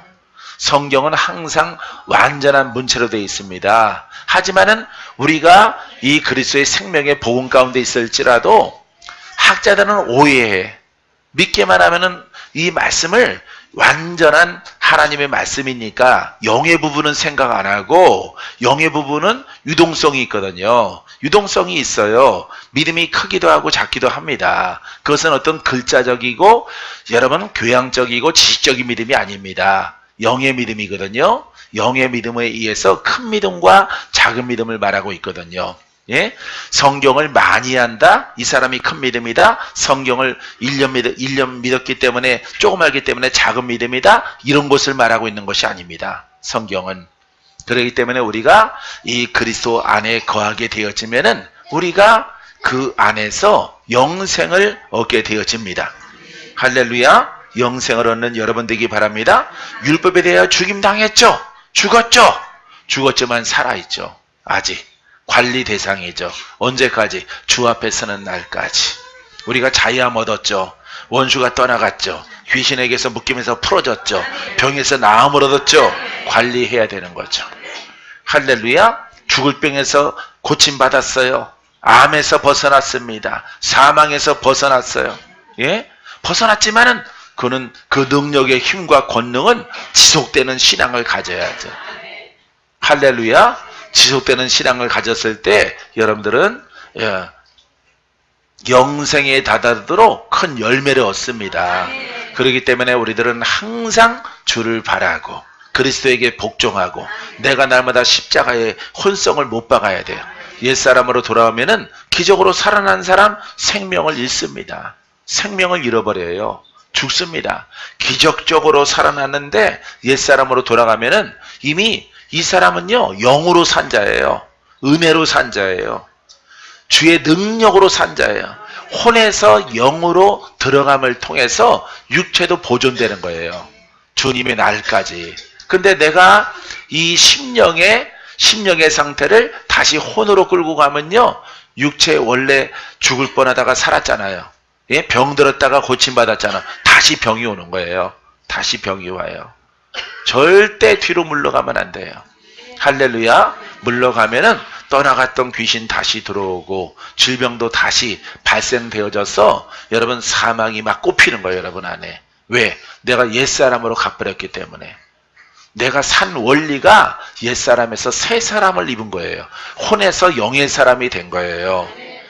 성경은 항상 완전한 문체로 되어 있습니다. 하지만은 우리가 이 그리스도의 생명의 복음 가운데 있을지라도 학자들은 오해해. 믿기만 하면은 이 말씀을 완전한 하나님의 말씀이니까 영의 부분은 생각 안 하고 영의 부분은 유동성이 있거든요. 유동성이 있어요. 믿음이 크기도 하고 작기도 합니다. 그것은 어떤 글자적이고 여러분 교양적이고 지식적인 믿음이 아닙니다. 영의 믿음이거든요. 영의 믿음에 의해서 큰 믿음과 작은 믿음을 말하고 있거든요. 예? 성경을 많이 한다? 이 사람이 큰 믿음이다? 성경을 1년 믿었기 때문에 조금 알기 때문에 작은 믿음이다? 이런 것을 말하고 있는 것이 아닙니다. 성경은. 그렇기 때문에 우리가 이 그리스도 안에 거하게 되어지면은 우리가 그 안에서 영생을 얻게 되어집니다. 할렐루야. 영생을 얻는 여러분 되기 바랍니다. 율법에 대하여 죽임당했죠? 죽었죠? 죽었지만 살아있죠. 아직. 관리 대상이죠. 언제까지? 주 앞에 서는 날까지. 우리가 자유함 얻었죠. 원수가 떠나갔죠. 귀신에게서 묶임에서 풀어졌죠. 병에서 나음을 얻었죠. 관리해야 되는 거죠. 할렐루야. 죽을 병에서 고침받았어요. 암에서 벗어났습니다. 사망에서 벗어났어요. 예? 벗어났지만은 그는 그 능력의 힘과 권능은 지속되는 신앙을 가져야죠. 할렐루야. 지속되는 신앙을 가졌을 때 여러분들은 영생에 다다르도록 큰 열매를 얻습니다. 그렇기 때문에 우리들은 항상 주를 바라고 그리스도에게 복종하고 내가 날마다 십자가의 혼성을 못 박아야 돼요. 옛사람으로 돌아오면은 기적으로 살아난 사람 생명을 잃습니다. 생명을 잃어버려요. 죽습니다. 기적적으로 살아났는데 옛사람으로 돌아가면은 이미 이 사람은요 영으로 산 자예요. 은혜로 산 자예요. 주의 능력으로 산 자예요. 혼에서 영으로 들어감을 통해서 육체도 보존되는 거예요. 주님의 날까지. 근데 내가 이 심령의 상태를 다시 혼으로 끌고 가면요 육체 원래 죽을 뻔하다가 살았잖아요. 예? 병 들었다가 고침받았잖아. 다시 병이 오는 거예요. 다시 병이 와요. 절대 뒤로 물러가면 안 돼요. 할렐루야. 물러가면은 떠나갔던 귀신 다시 들어오고 질병도 다시 발생되어져서 여러분 사망이 막 꼽히는 거예요. 여러분 안에. 왜? 내가 옛사람으로 갚버렸기 때문에. 내가 산 원리가 옛사람에서 새 사람을 입은 거예요. 혼에서 영의 사람이 된 거예요.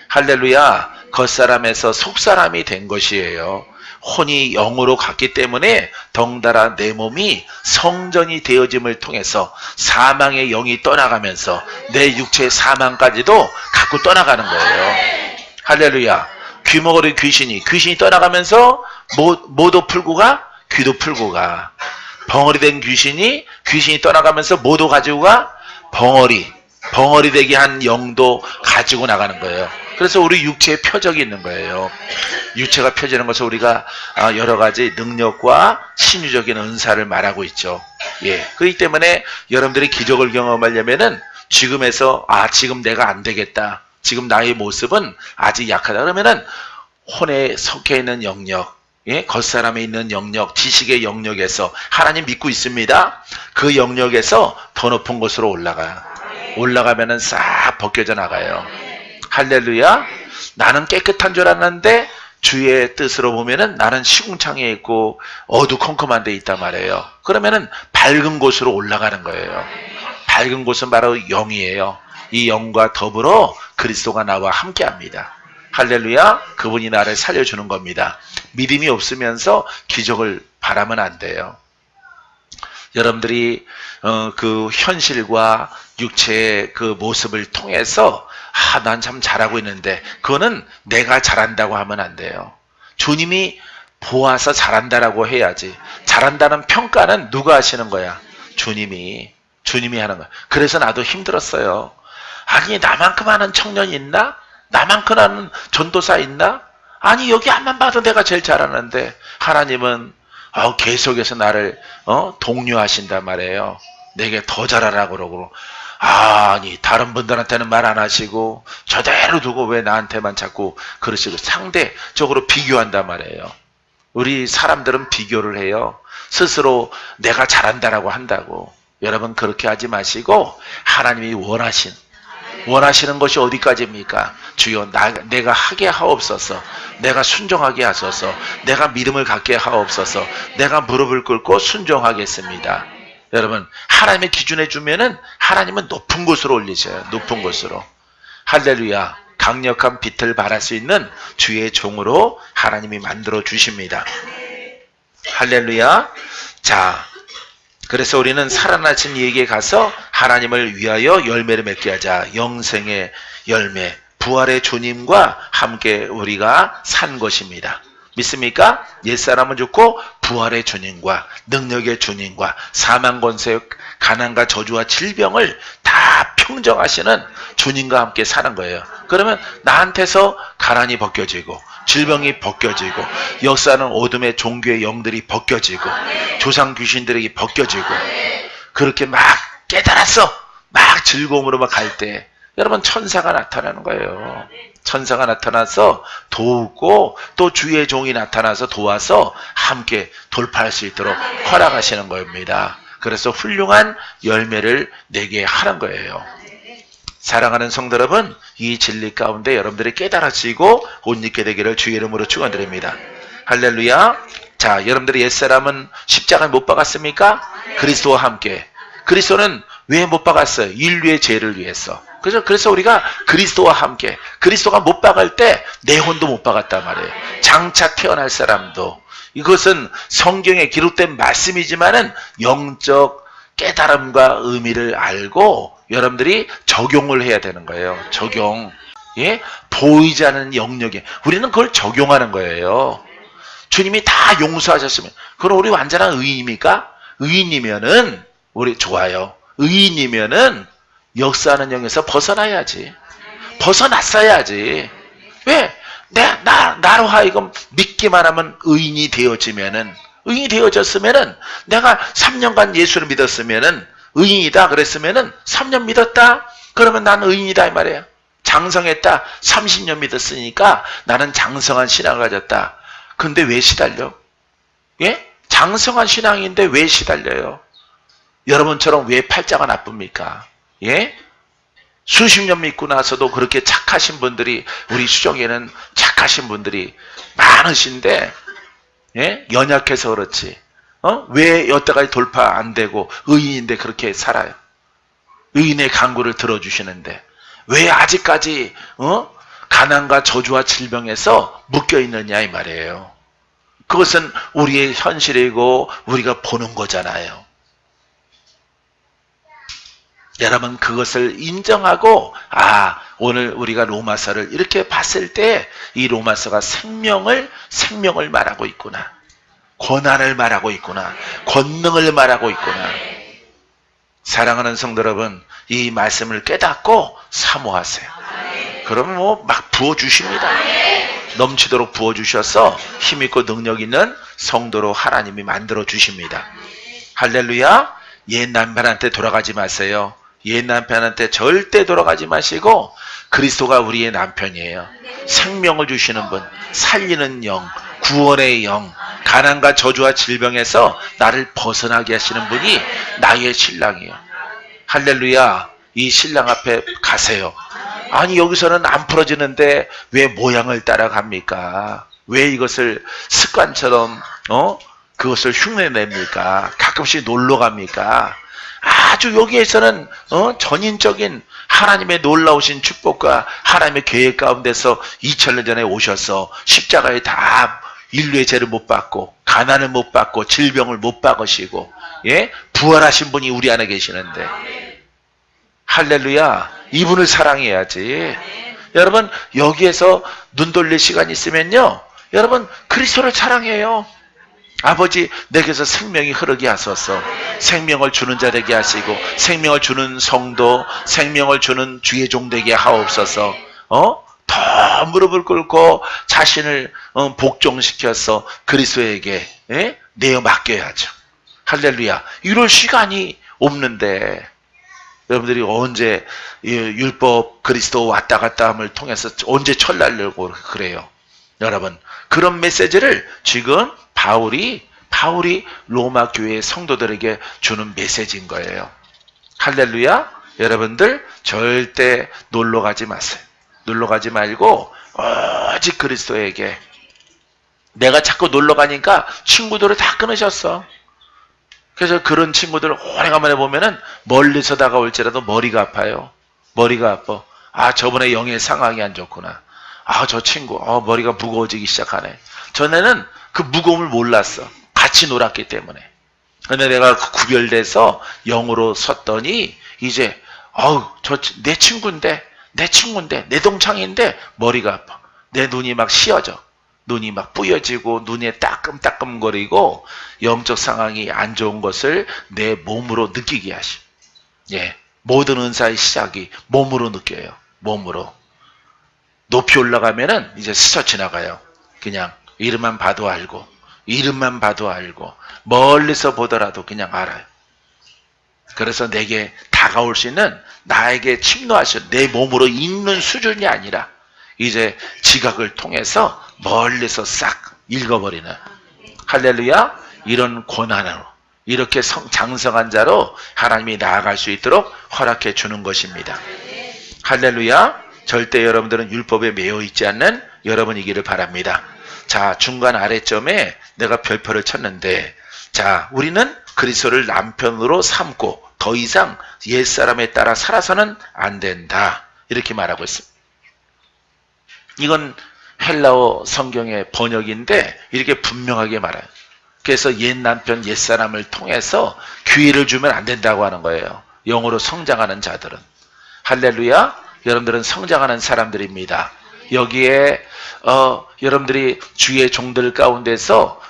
할렐루야. 겉사람에서 속사람이 된 것이에요. 혼이 영으로 갔기 때문에 덩달아 내 몸이 성전이 되어짐을 통해서 사망의 영이 떠나가면서 내 육체의 사망까지도 갖고 떠나가는 거예요. 할렐루야. 귀머거리 귀신이 떠나가면서 뭐도 풀고 가? 귀도 풀고 가. 벙어리 된 귀신이 떠나가면서 뭐도 가지고 가? 벙어리 되게 한 영도 가지고 나가는 거예요. 그래서 우리 육체에 표적이 있는 거예요. 육체가 펴지는 것을 우리가 여러 가지 능력과 신유적인 은사를 말하고 있죠. 예. 그렇기 때문에 여러분들이 기적을 경험하려면은 지금에서 지금 내가 안 되겠다. 지금 나의 모습은 아직 약하다. 그러면은 혼에 속해 있는 영역, 예? 겉사람에 있는 영역, 지식의 영역에서 하나님 믿고 있습니다. 그 영역에서 더 높은 곳으로 올라가면은 싹 벗겨져 나가요. 할렐루야. 나는 깨끗한 줄 알았는데 주의 뜻으로 보면은 나는 시궁창에 있고 어두컴컴한 데 있단 말이에요. 그러면은 밝은 곳으로 올라가는 거예요. 밝은 곳은 바로 영이에요. 이 영과 더불어 그리스도가 나와 함께합니다. 할렐루야. 그분이 나를 살려주는 겁니다. 믿음이 없으면서 기적을 바라면 안 돼요. 여러분들이 그 현실과 육체의 그 모습을 통해서 난 참 잘하고 있는데 그거는 내가 잘한다고 하면 안 돼요. 주님이 보아서 잘한다라고 해야지. 잘한다는 평가는 누가 하시는 거야? 주님이 하는 거야. 그래서 나도 힘들었어요. 아니 나만큼 하는 청년이 있나? 나만큼 하는 전도사 있나? 아니 여기 앞만 봐도 내가 제일 잘하는데 하나님은 계속해서 나를 독려하신단 말이에요. 내게 더 잘하라고 그러고 아니 다른 분들한테는 말 안 하시고 저대로 두고 왜 나한테만 자꾸 그러시고 상대적으로 비교한단 말이에요. 우리 사람들은 비교를 해요. 스스로 내가 잘한다라고 한다고. 여러분 그렇게 하지 마시고 하나님이 원하시는 것이 어디까지입니까? 주여 내가 하게 하옵소서. 내가 순종하게 하소서. 내가 믿음을 갖게 하옵소서. 내가 무릎을 꿇고 순종하겠습니다. 여러분 하나님의 기준에 주면은 하나님은 높은 곳으로 올리셔요. 높은 곳으로. 할렐루야. 강력한 빛을 발할 수 있는 주의 종으로 하나님이 만들어 주십니다. 할렐루야. 자, 그래서 우리는 살아나신 이에게 가서 하나님을 위하여 열매를 맺게 하자. 영생의 열매, 부활의 주님과 함께 우리가 산 것입니다. 믿습니까? 옛사람은 죽고 부활의 주님과 능력의 주님과 사망 권세, 가난과 저주와 질병을 다 평정하시는 주님과 함께 사는 거예요. 그러면 나한테서 가난이 벗겨지고 질병이 벗겨지고 역사는 어둠의 종교의 영들이 벗겨지고 조상 귀신들에게 벗겨지고 그렇게 막 깨달았어. 막 즐거움으로 막 갈 때 여러분 천사가 나타나는 거예요. 천사가 나타나서 도우고 또 주의 종이 나타나서 도와서 함께 돌파할 수 있도록 허락하시는 겁니다. 그래서 훌륭한 열매를 내게 하는 거예요. 사랑하는 성도 여러분, 이 진리 가운데 여러분들이 깨달아지고 옷 입게 되기를 주의 이름으로 축원드립니다. 할렐루야. 자, 여러분들이 옛사람은 십자가에 못 박았습니까? 그리스도와 함께. 그리스도는 왜 못 박았어요? 인류의 죄를 위해서. 그래서 우리가 그리스도와 함께, 그리스도가 못 박을 때 내 혼도 못 박았단 말이에요. 장차 태어날 사람도. 이것은 성경에 기록된 말씀이지만은 영적 깨달음과 의미를 알고 여러분들이 적용을 해야 되는 거예요. 적용. 예? 보이지 않는 영역에 우리는 그걸 적용하는 거예요. 주님이 다 용서하셨으면 그럼 우리 완전한 의인입니까? 의인이면은 우리 좋아요. 의인이면은 역사하는 영에서 벗어나야지. 벗어났어야지. 왜? 나로 하여금 믿기만 하면 의인이 되어지면은 의인이 되어졌으면은 내가 3년간 예수를 믿었으면은 의인이다 그랬으면은 3년 믿었다? 그러면 나는 의인이다 이 말이에요. 장성했다. 30년 믿었으니까 나는 장성한 신앙을 가졌다. 근데 왜 시달려? 예? 장성한 신앙인데 왜 시달려요? 여러분처럼 왜 팔자가 나쁩니까? 예? 수십 년 믿고 나서도 그렇게 착하신 분들이 우리 수정에는 착하신 분들이 많으신데 예? 연약해서 그렇지. 왜 여태까지 돌파 안 되고 의인인데 그렇게 살아요? 의인의 간구를 들어주시는데 왜 아직까지 가난과 저주와 질병에서 묶여 있느냐 이 말이에요. 그것은 우리의 현실이고 우리가 보는 거잖아요. 여러분 그것을 인정하고 오늘 우리가 로마서를 이렇게 봤을 때 이 로마서가 생명을 말하고 있구나. 권한을 말하고 있구나. 권능을 말하고 있구나. 사랑하는 성도 여러분 이 말씀을 깨닫고 사모하세요. 그러면 막 부어주십니다. 넘치도록 부어주셔서 힘있고 능력 있는 성도로 하나님이 만들어 주십니다. 할렐루야. 옛 남편한테 돌아가지 마세요. 옛 남편한테 절대 돌아가지 마시고 그리스도가 우리의 남편이에요. 생명을 주시는 분, 살리는 영, 구원의 영, 가난과 저주와 질병에서 나를 벗어나게 하시는 분이 나의 신랑이에요. 할렐루야. 이 신랑 앞에 가세요. 아니 여기서는 안 풀어지는데 왜 모양을 따라갑니까? 왜 이것을 습관처럼 그것을 흉내냅니까? 가끔씩 놀러 갑니까? 아주 여기에서는 전인적인 하나님의 놀라우신 축복과 하나님의 계획 가운데서 2000년 전에 오셔서 십자가에 다 인류의 죄를 못 받고 가난을 못 받고 질병을 못 받으시고 예? 부활하신 분이 우리 안에 계시는데 할렐루야. 이분을 사랑해야지. 여러분 여기에서 눈 돌릴 시간 있으면요. 여러분 그리스도를 사랑해요. 아버지 내게서 생명이 흐르게 하소서. 생명을 주는 자 되게 하시고 생명을 주는 성도 생명을 주는 주의 종 되게 하옵소서. 더 무릎을 꿇고 자신을 복종시켜서 그리스도에게 내어 맡겨야죠. 할렐루야. 이럴 시간이 없는데 여러분들이 언제 율법 그리스도 왔다 갔다 함을 통해서 언제 철날려고 그래요. 여러분 그런 메시지를 지금 바울이 로마 교회의 성도들에게 주는 메시지인 거예요. 할렐루야. 여러분들 절대 놀러 가지 마세요. 놀러 가지 말고 오직 그리스도에게. 내가 자꾸 놀러 가니까 친구들을 다 끊으셨어. 그래서 그런 친구들 오래간만에 보면은 멀리서 다가올지라도 머리가 아파요. 머리가 아파. 아 저번에 영의 상황이 안 좋구나. 아 저 친구 머리가 무거워지기 시작하네. 전에는 그 무거움을 몰랐어. 같이 놀았기 때문에. 근데 내가 구별돼서 영으로 섰더니 이제 내 친구인데 내 동창인데 머리가 아파. 내 눈이 막 씌어져. 눈이 막 뿌여지고 눈에 따끔따끔거리고 영적 상황이 안 좋은 것을 내 몸으로 느끼게 하시. 예, 모든 은사의 시작이 몸으로 느껴요. 몸으로. 높이 올라가면은 이제 스쳐 지나가요. 그냥 이름만 봐도 알고 멀리서 보더라도 그냥 알아요. 그래서 내게 다가올 수 있는 나에게 침노하셔 내 몸으로 있는 수준이 아니라 이제 지각을 통해서 멀리서 싹 읽어버리는 할렐루야. 이런 권한으로 이렇게 장성한 자로 하나님이 나아갈 수 있도록 허락해 주는 것입니다. 할렐루야. 절대 여러분들은 율법에 매여 있지 않는 여러분이기를 바랍니다. 자, 중간 아래점에 내가 별표를 쳤는데 자, 우리는 그리스도를 남편으로 삼고 더 이상 옛사람에 따라 살아서는 안 된다. 이렇게 말하고 있습니다. 이건 헬라어 성경의 번역인데 이렇게 분명하게 말해요. 그래서 옛 남편, 옛사람을 통해서 기회를 주면 안 된다고 하는 거예요. 영으로 성장하는 자들은. 할렐루야. 여러분들은 성장하는 사람들입니다. 여기에 여러분들이 주의 종들 가운데서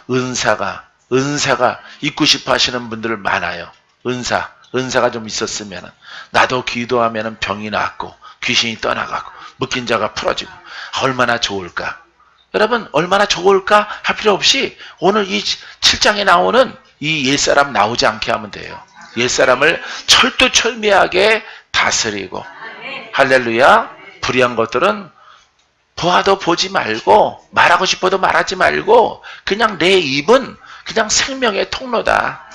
은사가 있고 싶어 하시는 분들 많아요. 은사가 좀 있었으면 나도 기도하면 병이 낫고 귀신이 떠나가고 묶인 자가 풀어지고 얼마나 좋을까. 여러분 얼마나 좋을까 할 필요 없이 오늘 이 7장에 나오는 이 옛사람 나오지 않게 하면 돼요. 옛사람을 철두철미하게 다스리고 할렐루야. 불의한 것들은 보아도 보지 말고 말하고 싶어도 말하지 말고 그냥 내 입은 그냥 생명의 통로다.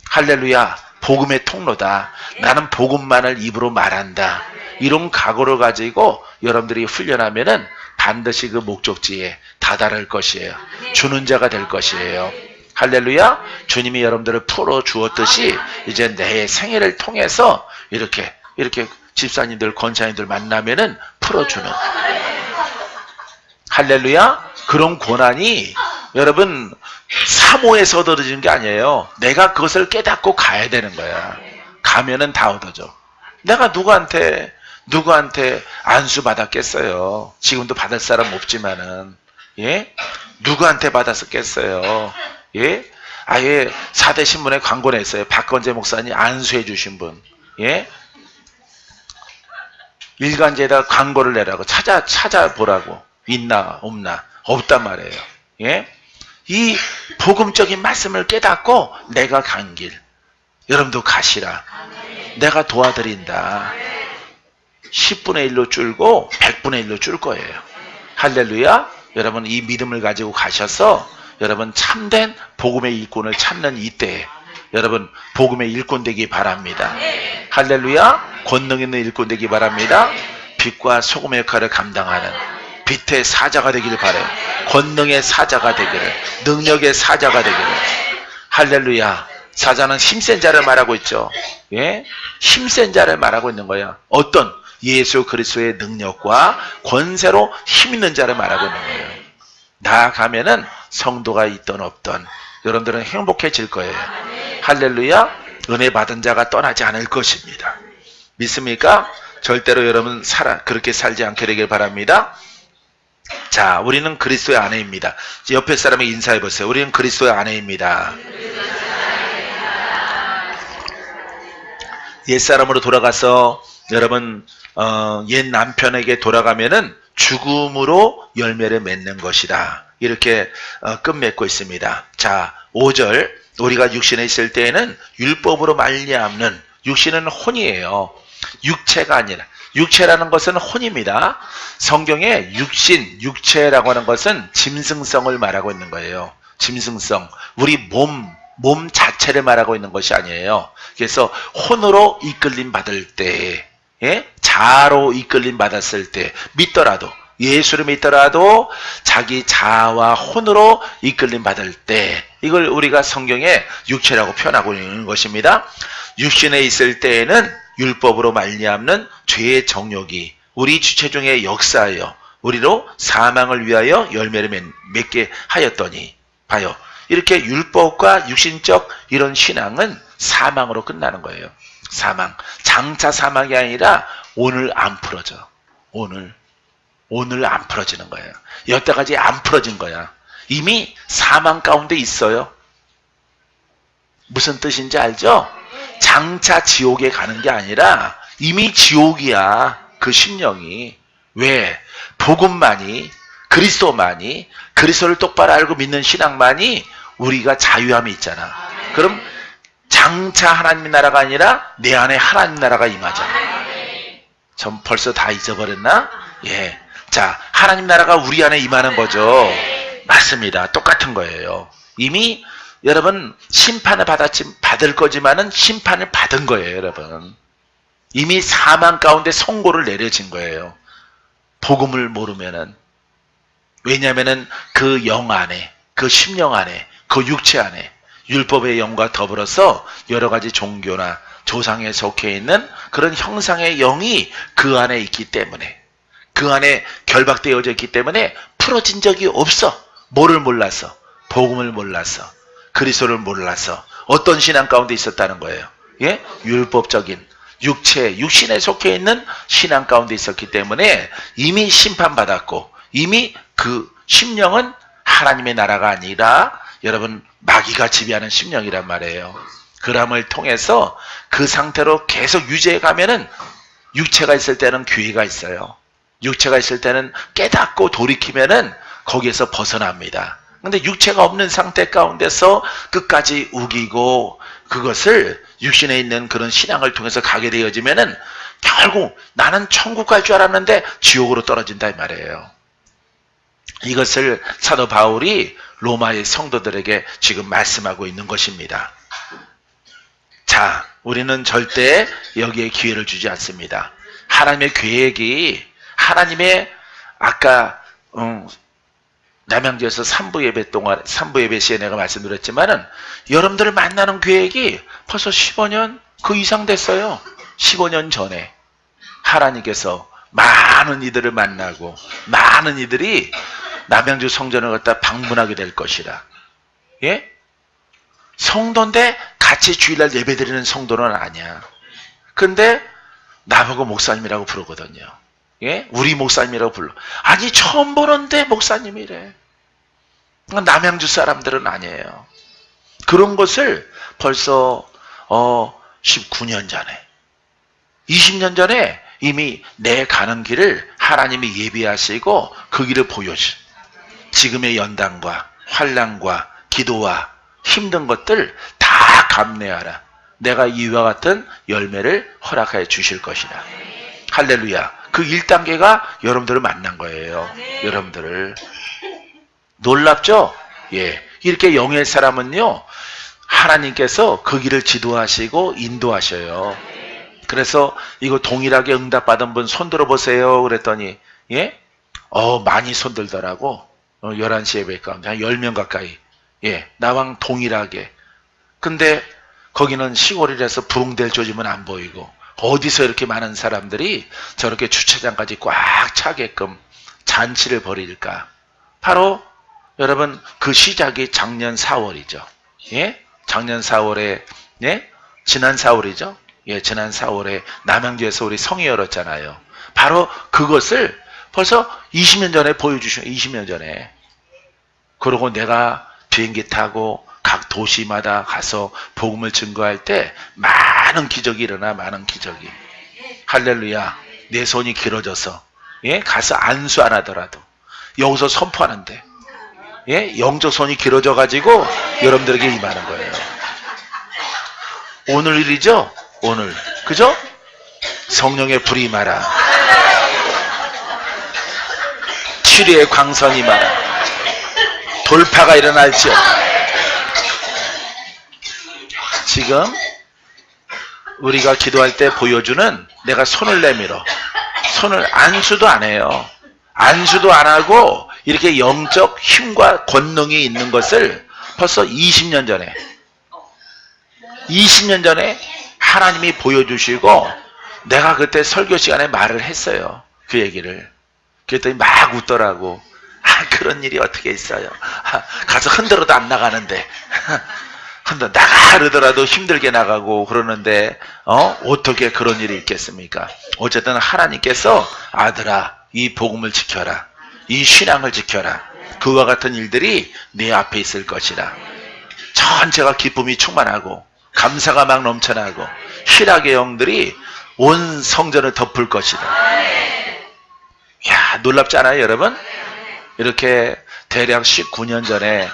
할렐루야. 복음의 통로다. 나는 복음만을 입으로 말한다. 이런 각오를 가지고 여러분들이 훈련하면은 반드시 그 목적지에 다다를 것이에요. 주는 자가 될 것이에요. 할렐루야. 주님이 여러분들을 풀어 주었듯이 이제 내 생애를 통해서 이렇게 집사님들, 권사님들 만나면은 풀어주는. 할렐루야. 그런 고난이 여러분 사모에서 얻어지는 게 아니에요. 내가 그것을 깨닫고 가야 되는 거야. 가면은 다 얻어져. 내가 누구한테 안수 받았겠어요. 지금도 받을 사람 없지만은 예? 누구한테 받았었겠어요. 예? 아예 4대 신문에 광고 냈어요. 박건재 목사님 안수해 주신 분. 예? 일간지에다가 광고를 내라고 찾아보라고. 있나 없나 없단 말이에요. 예? 이 복음적인 말씀을 깨닫고 내가 간 길 여러분도 가시라. 내가 도와드린다. 10분의 1로 줄고 100분의 1로 줄 거예요. 할렐루야. 여러분 이 믿음을 가지고 가셔서 여러분 참된 복음의 일꾼을 찾는 이때에 여러분 복음의 일꾼 되기 바랍니다. 할렐루야. 권능 있는 일꾼 되기 바랍니다. 빛과 소금의 역할을 감당하는 빛의 사자가 되기를 바라요. 권능의 사자가 되기를, 능력의 사자가 되기를. 할렐루야. 사자는 힘센 자를 말하고 있죠. 예? 힘센 자를 말하고 있는 거야. 어떤 예수 그리스도의 능력과 권세로 힘 있는 자를 말하고 있는 거예요. 나아가면은 성도가 있던 없던 여러분들은 행복해질 거예요. 할렐루야. 은혜 받은 자가 떠나지 않을 것입니다. 믿습니까? 절대로 여러분 그렇게 살지 않게 되길 바랍니다. 자, 우리는 그리스도의 아내입니다. 옆에 사람에게 인사해 보세요. 우리는 그리스도의 아내입니다. 옛사람으로 돌아가서 여러분 옛 남편에게 돌아가면은 죽음으로 열매를 맺는 것이다. 이렇게 끝맺고 있습니다. 자, 5절 우리가 육신에 있을 때에는 율법으로 말미암는 육신은 혼이에요. 육체가 아니라 육체라는 것은 혼입니다. 성경에 육체라고 하는 것은 짐승성을 말하고 있는 거예요. 짐승성. 우리 몸 자체를 말하고 있는 것이 아니에요. 그래서 혼으로 이끌림 받을 때, 자아로 이끌림 받았을 때, 믿더라도, 예수를 믿더라도 자기 자아와 혼으로 이끌림 받을 때, 이걸 우리가 성경에 육체라고 표현하고 있는 것입니다. 육신에 있을 때에는 율법으로 말미암는 죄의 정욕이 우리 주체 중에 역사하여 우리로 사망을 위하여 열매를 맺게 하였더니, 봐요. 이렇게 율법과 육신적 이런 신앙은 사망으로 끝나는 거예요. 사망. 장차 사망이 아니라 오늘 안 풀어져. 오늘 안 풀어지는 거예요. 여태까지 안 풀어진 거야. 이미 사망 가운데 있어요. 무슨 뜻인지 알죠? 장차 지옥에 가는 게 아니라 이미 지옥이야. 그 심령이. 왜? 복음만이, 그리스도만이, 그리스도를 똑바로 알고 믿는 신앙만이 우리가 자유함이 있잖아. 그럼 장차 하나님 나라가 아니라 내 안에 하나님 나라가 임하잖아. 전 벌써 다 잊어버렸나? 예. 자, 하나님 나라가 우리 안에 임하는 거죠. 맞습니다. 똑같은 거예요. 이미 여러분 심판을 받을 거지만은 심판을 받은 거예요, 여러분. 이미 사망 가운데 선고를 내려진 거예요. 복음을 모르면은. 왜냐면은 그 영 안에, 그 심령 안에, 그 육체 안에 율법의 영과 더불어서 여러 가지 종교나 조상에 속해 있는 그런 형상의 영이 그 안에 있기 때문에, 그 안에 결박되어져 있기 때문에 풀어진 적이 없어. 뭐를 몰라서? 복음을 몰라서, 그리스도를 몰라서 어떤 신앙 가운데 있었다는 거예요. 예? 율법적인 육신에 속해 있는 신앙 가운데 있었기 때문에 이미 심판받았고, 이미 그 심령은 하나님의 나라가 아니라 여러분 마귀가 지배하는 심령이란 말이에요. 그람을 통해서 그 상태로 계속 유지해 가면은 육체가 있을 때는 기회가 있어요. 육체가 있을 때는 깨닫고 돌이키면은 거기에서 벗어납니다. 근데 육체가 없는 상태 가운데서 끝까지 우기고 그것을 육신에 있는 그런 신앙을 통해서 가게 되어지면은 결국 나는 천국 갈 줄 알았는데 지옥으로 떨어진다 이 말이에요. 이것을 사도 바울이 로마의 성도들에게 지금 말씀하고 있는 것입니다. 자, 우리는 절대 여기에 기회를 주지 않습니다. 하나님의 계획이, 하나님의 아까 남양주에서 3부 예배 시에 내가 말씀드렸지만은 여러분들을 만나는 계획이 벌써 15년 그 이상 됐어요. 15년 전에 하나님께서 많은 이들을 만나고 많은 이들이 남양주 성전을 갖다 방문하게 될 것이라. 예? 성도인데 같이 주일날 예배드리는 성도는 아니야. 근데 나보고 목사님이라고 부르거든요. 예? 우리 목사님이라고 불러. 아니 처음 보는데 목사님이래. 남양주 사람들은 아니에요. 그런 것을 벌써 19년 전에 20년 전에 이미 내 가는 길을 하나님이 예비하시고 그 길을 보여주. 지금의 연단과 환난과 기도와 힘든 것들 다 감내하라. 내가 이와 같은 열매를 허락하여 주실 것이다. 할렐루야. 그 1단계가 여러분들을 만난 거예요. 여러분들을. 놀랍죠? 예. 이렇게 영의 사람은요, 하나님께서 그 길을 지도하시고 인도하셔요. 그래서 이거 동일하게 응답받은 분 손들어 보세요. 그랬더니, 예? 많이 손들더라고. 11시 예배 가운데 한 10명 가까이. 예. 나랑 동일하게. 근데 거기는 시골이라서 부흥될 조짐은 안 보이고, 어디서 이렇게 많은 사람들이 저렇게 주차장까지 꽉 차게끔 잔치를 벌일까? 바로 여러분 그 시작이 작년 4월이죠. 예? 작년 4월에 예? 지난 4월이죠. 예, 지난 4월에 남양주에서 우리 성회 열었잖아요. 바로 그것을 벌써 20년 전에 보여주신 20년 전에. 그리고 내가 비행기 타고 각 도시마다 가서 복음을 증거할 때 많은 기적이 일어나. 많은 기적이. 할렐루야. 내 손이 길어져서 예? 가서 안수 안 하더라도 여기서 선포하는데 예? 영적 손이 길어져 가지고 여러분들에게 임하는 거예요. 오늘 일이죠? 오늘. 그죠? 성령의 불이 임하라. 치료의 광선이 임하라. 돌파가 일어날지어다. 지금 우리가 기도할 때 보여주는 내가 손을 내밀어. 손을 안수도 안 해요. 안수도 안 하고 이렇게 영적 힘과 권능이 있는 것을 벌써 20년 전에 하나님이 보여주시고 내가 그때 설교 시간에 말을 했어요. 그 얘기를. 그랬더니 막 웃더라고. 아, 그런 일이 어떻게 있어요. 가서 흔들어도 안 나가는데. 나가 그러더라도 힘들게 나가고 그러는데 어떻게 그런 일이 있겠습니까? 어쨌든 하나님께서 아들아 이 복음을 지켜라. 이 신앙을 지켜라. 그와 같은 일들이 내 앞에 있을 것이라. 전체가 기쁨이 충만하고 감사가 막 넘쳐나고 희락의 영들이 온 성전을 덮을 것이다. 야, 놀랍지 않아요, 여러분? 이렇게 대략 19년 전에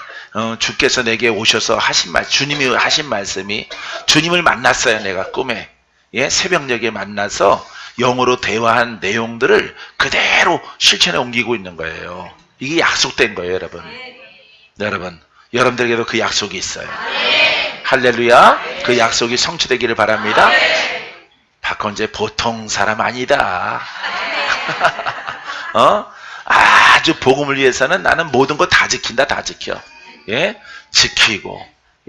주께서 내게 오셔서 주님이 하신 말씀이, 주님을 만났어요. 내가 꿈에. 예, 새벽녘에 만나서 영어로 대화한 내용들을 그대로 실천에 옮기고 있는 거예요. 이게 약속된 거예요, 여러분. 여러분들에게도 그 약속이 있어요. 할렐루야. 그 약속이 성취되기를 바랍니다. 박헌재 보통 사람 아니다. 아주 복음을 위해서는 나는 모든 거 다 지킨다. 다 지켜. 예? 지키고.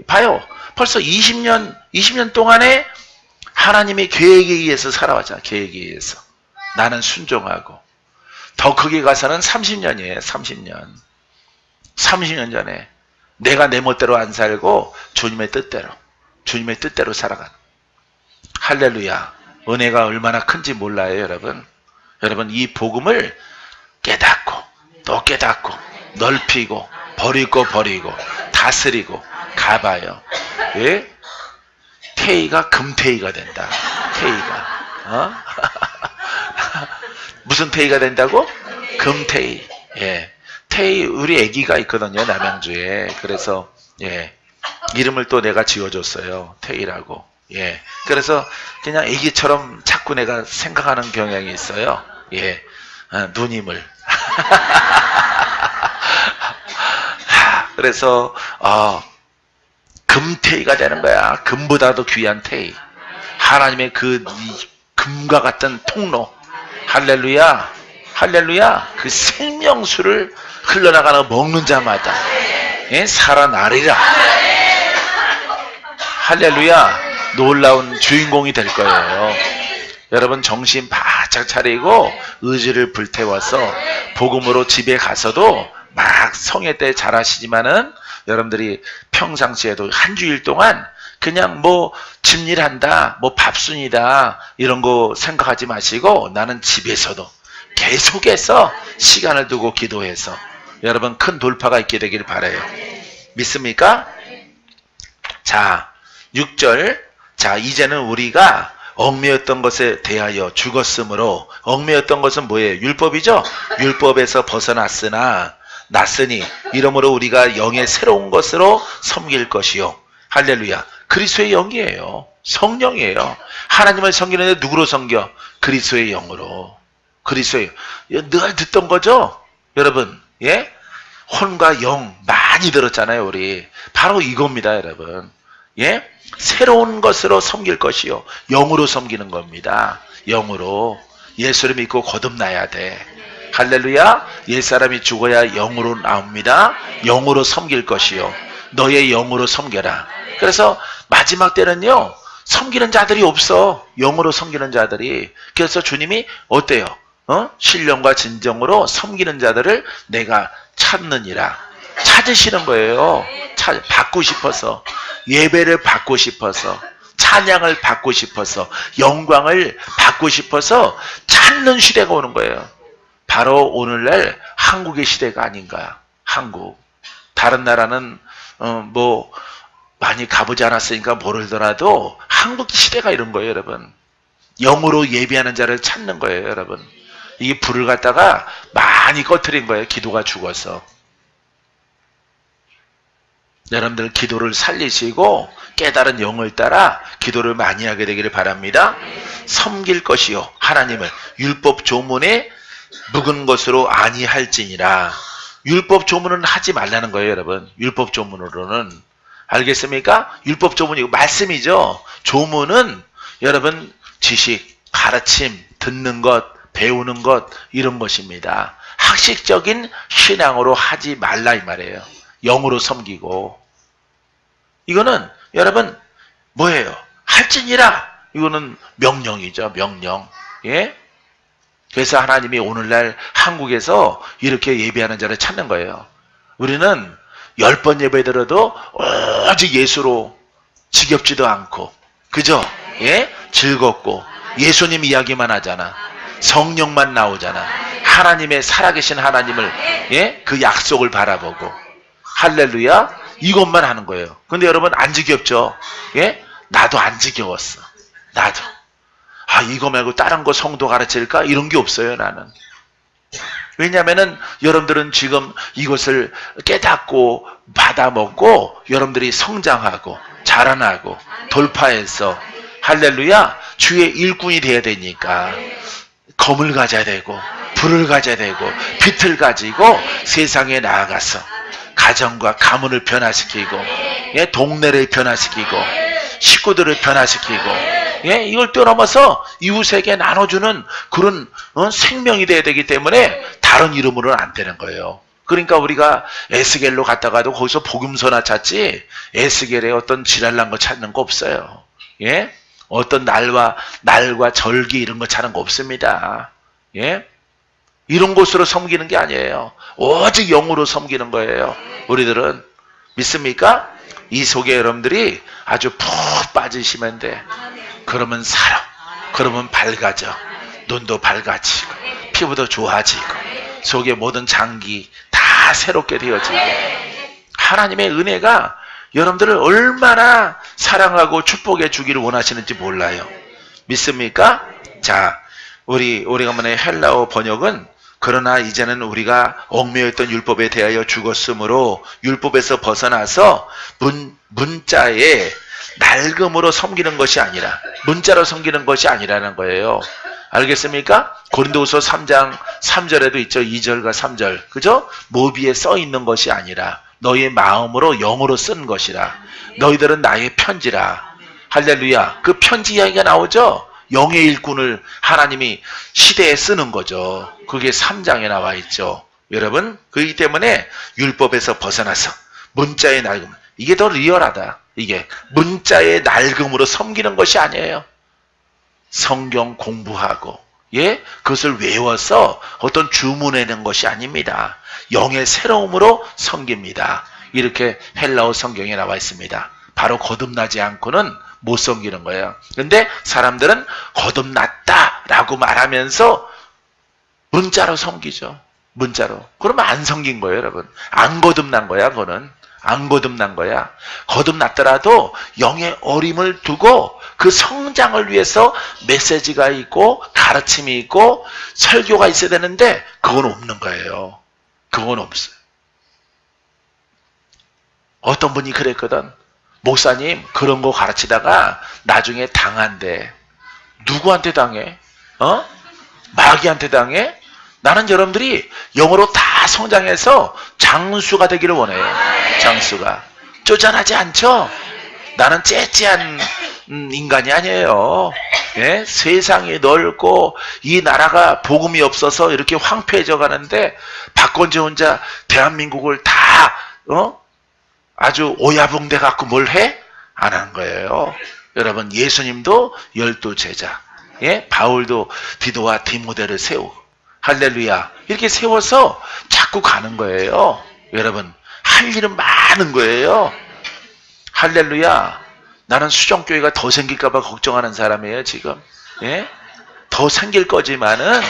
봐요. 벌써 20년 동안에 하나님의 계획에 의해서 살아왔잖아. 계획에 의해서. 나는 순종하고. 더 크게 가서는 30년이에요. 30년. 30년 전에 내가 내 멋대로 안 살고 주님의 뜻대로 살아간. 할렐루야. 은혜가 얼마나 큰지 몰라요, 여러분. 여러분, 이 복음을 깨닫고 또 깨닫고 넓히고 버리고 다스리고 가봐요. 예? 태희가 금태희가 된다. 태희가. 무슨 태희가 된다고? 금태희. 예. 태희, 우리 애기가 있거든요, 남양주에. 그래서 예, 이름을 또 내가 지어줬어요. 태희라고. 예. 그래서 그냥 애기처럼 자꾸 내가 생각하는 경향이 있어요. 예. 누님을. 그래서 금태희가 되는 거야. 금보다도 귀한 태희. 하나님의 그 금과 같은 통로. 할렐루야. 할렐루야. 그 생명수를 흘러나가는 먹는 자마다 예? 살아나리라. 할렐루야. 놀라운 주인공이 될 거예요. 여러분 정신 바짝 차리고 의지를 불태워서 복음으로 집에 가서도 막 성회 때 잘하시지만은 여러분들이 평상시에도 한 주일 동안 그냥 뭐 집일한다, 뭐 밥순이다 이런 거 생각하지 마시고 나는 집에서도 계속해서 시간을 두고 기도해서 여러분 큰 돌파가 있게 되길 바라요. 믿습니까? 자, 6절. 자, 이제는 우리가 얽매였던 것에 대하여 죽었으므로, 얽매였던 것은 뭐예요? 율법이죠? 율법에서 났으니 이러므로 우리가 영의 새로운 것으로 섬길 것이요. 할렐루야. 그리스도의 영이에요. 성령이에요. 하나님을 섬기는데 누구로 섬겨? 그리스도의 영으로. 그리스도의 영. 늘 듣던 거죠? 여러분. 예? 혼과 영 많이 들었잖아요, 우리. 바로 이겁니다, 여러분. 예? 새로운 것으로 섬길 것이요. 영으로 섬기는 겁니다. 영으로. 예수를 믿고 거듭나야 돼. 할렐루야. 옛사람이 죽어야 영으로 나옵니다. 영으로 섬길 것이요. 너의 영으로 섬겨라. 그래서 마지막 때는요. 섬기는 자들이 없어. 영으로 섬기는 자들이. 그래서 주님이 어때요? 신령과 진정으로 섬기는 자들을 내가 찾느니라. 찾으시는 거예요. 받고 싶어서, 예배를 받고 싶어서, 찬양을 받고 싶어서, 영광을 받고 싶어서 찾는 시대가 오는 거예요. 바로 오늘날 한국의 시대가 아닌가. 한국. 다른 나라는 뭐 많이 가보지 않았으니까 모르더라도 한국 시대가 이런 거예요, 여러분. 영으로 예배하는 자를 찾는 거예요, 여러분. 이게 불을 갖다가 많이 꺼트린 거예요. 기도가 죽어서. 여러분들 기도를 살리시고 깨달은 영을 따라 기도를 많이 하게 되기를 바랍니다. 섬길 것이요 하나님을 율법 조문에 묵은 것으로 아니할지니라. 율법 조문은 하지 말라는 거예요, 여러분. 율법 조문으로는. 알겠습니까? 율법 조문이 말씀이죠. 조문은 여러분 지식, 가르침, 듣는 것, 배우는 것 이런 것입니다. 학식적인 신앙으로 하지 말라 이 말이에요. 영으로 섬기고. 이거는 여러분 뭐예요? 할지니라. 이거는 명령이죠. 명령. 예? 그래서 하나님이 오늘날 한국에서 이렇게 예배하는 자를 찾는 거예요. 우리는 10번 예배 들어도 오직 예수로 지겹지도 않고, 그죠? 예? 즐겁고, 예수님 이야기만 하잖아. 성령만 나오잖아. 하나님의 살아계신 하나님을, 예? 그 약속을 바라보고, 할렐루야? 이것만 하는 거예요. 근데 여러분 안 지겹죠? 예? 나도 안 지겨웠어. 나도. 아, 이거 말고 다른 거 성도 가르칠까? 이런 게 없어요, 나는. 왜냐면은 여러분들은 지금 이것을 깨닫고 받아먹고 여러분들이 성장하고 자라나고 돌파해서 할렐루야 주의 일꾼이 돼야 되니까 검을 가져야 되고 불을 가져야 되고 빛을 가지고 세상에 나아가서 가정과 가문을 변화시키고, 예, 동네를 변화시키고 식구들을 변화시키고, 예, 이걸 뛰어넘어서 이웃에게 나눠주는 그런 생명이 돼야 되기 때문에 다른 이름으로는 안 되는 거예요. 그러니까 우리가 에스겔로 갔다가도 거기서 복음서나 찾지 에스겔에 어떤 지랄난 거 찾는 거 없어요. 예? 어떤 날과 절기 이런 거 찾는 거 없습니다. 예? 이런 곳으로 섬기는 게 아니에요. 오직 영으로 섬기는 거예요. 우리들은. 믿습니까? 이 속에 여러분들이 아주 푹 빠지시면 돼. 그러면 살아. 그러면 밝아져. 눈도 밝아지고 피부도 좋아지고 속의 모든 장기 다 새롭게 되어지고 하나님의 은혜가 여러분들을 얼마나 사랑하고 축복해 주기를 원하시는지 몰라요. 믿습니까? 자, 우리 오래간만에 헬라어 번역은 그러나 이제는 우리가 얽매였던 율법에 대하여 죽었으므로 율법에서 벗어나서 문자에 낡음으로 섬기는 것이 아니라 문자로 섬기는 것이 아니라는 거예요. 알겠습니까? 고린도후서 3장 3절에도 있죠. 2절과 3절. 그죠? 모비에 써 있는 것이 아니라 너희의 마음으로 영으로 쓴 것이라. 너희들은 나의 편지라. 할렐루야. 그 편지 이야기가 나오죠? 영의 일꾼을 하나님이 시대에 쓰는 거죠. 그게 3장에 나와 있죠. 여러분, 그렇기 때문에 율법에서 벗어나서 문자의 낡음. 이게 더 리얼하다. 이게 문자의 낡음으로 섬기는 것이 아니에요. 성경 공부하고, 예, 그것을 외워서 어떤 주문해낸 것이 아닙니다. 영의 새로움으로 섬깁니다. 이렇게 헬라어 성경에 나와 있습니다. 바로 거듭나지 않고는 못 섬기는 거예요. 근데 사람들은 거듭났다라고 말하면서 문자로 섬기죠. 문자로. 그러면 안 섬긴 거예요, 여러분. 안 거듭난 거야, 그거는. 안 거듭난 거야. 거듭났더라도 영의 어림을 두고 그 성장을 위해서 메시지가 있고 가르침이 있고 설교가 있어야 되는데 그건 없는 거예요. 그건 없어요. 어떤 분이 그랬거든. 목사님 그런 거 가르치다가 나중에 당한대. 누구한테 당해? 마귀한테 당해? 나는 여러분들이 영어로 다 성장해서 장수가 되기를 원해요. 장수가. 쪼잔하지 않죠? 나는 째째한 인간이 아니에요. 예? 세상이 넓고 이 나라가 복음이 없어서 이렇게 황폐해져 가는데 박건재 혼자 대한민국을 다 아주 오야붕대 갖고 뭘 해? 안 하는 거예요. 여러분, 예수님도 12 제자, 예? 바울도 디도와 디모데를 세우고 할렐루야 이렇게 세워서 자꾸 가는 거예요. 여러분, 할 일은 많은 거예요. 할렐루야. 나는 수정교회가 더 생길까봐 걱정하는 사람이에요, 지금. 예? 더 생길 거지만은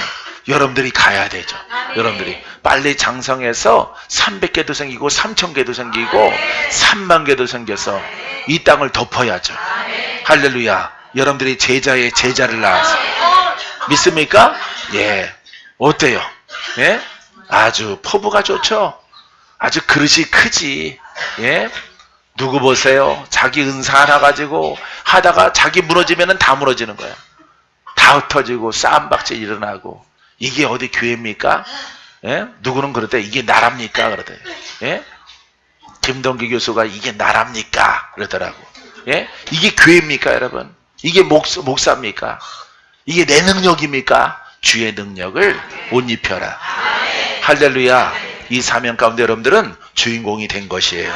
여러분들이 가야 되죠. 여러분들이 빨리 장성해서 300개도 생기고 3000개도 생기고 3만 개도 생겨서 이 땅을 덮어야죠. 할렐루야. 여러분들이 제자의 제자를 낳아서 믿습니까? 예. 어때요? 예? 아주 포부가 좋죠. 아주 그릇이 크지. 예? 누구 보세요? 자기 은사 하나 가지고 하다가 자기 무너지면은 다 무너지는 거야. 다 흩어지고 싸움박질 일어나고. 이게 어디 교회입니까? 예? 누구는 그러대. 이게 나랍니까? 그러대. 예? 김동기 교수가 이게 나랍니까? 그러더라고. 예? 이게 교회입니까, 여러분? 이게 목사입니까? 이게 내 능력입니까? 주의 능력을 옷 입혀라. 할렐루야. 이 사명 가운데 여러분들은 주인공이 된 것이에요.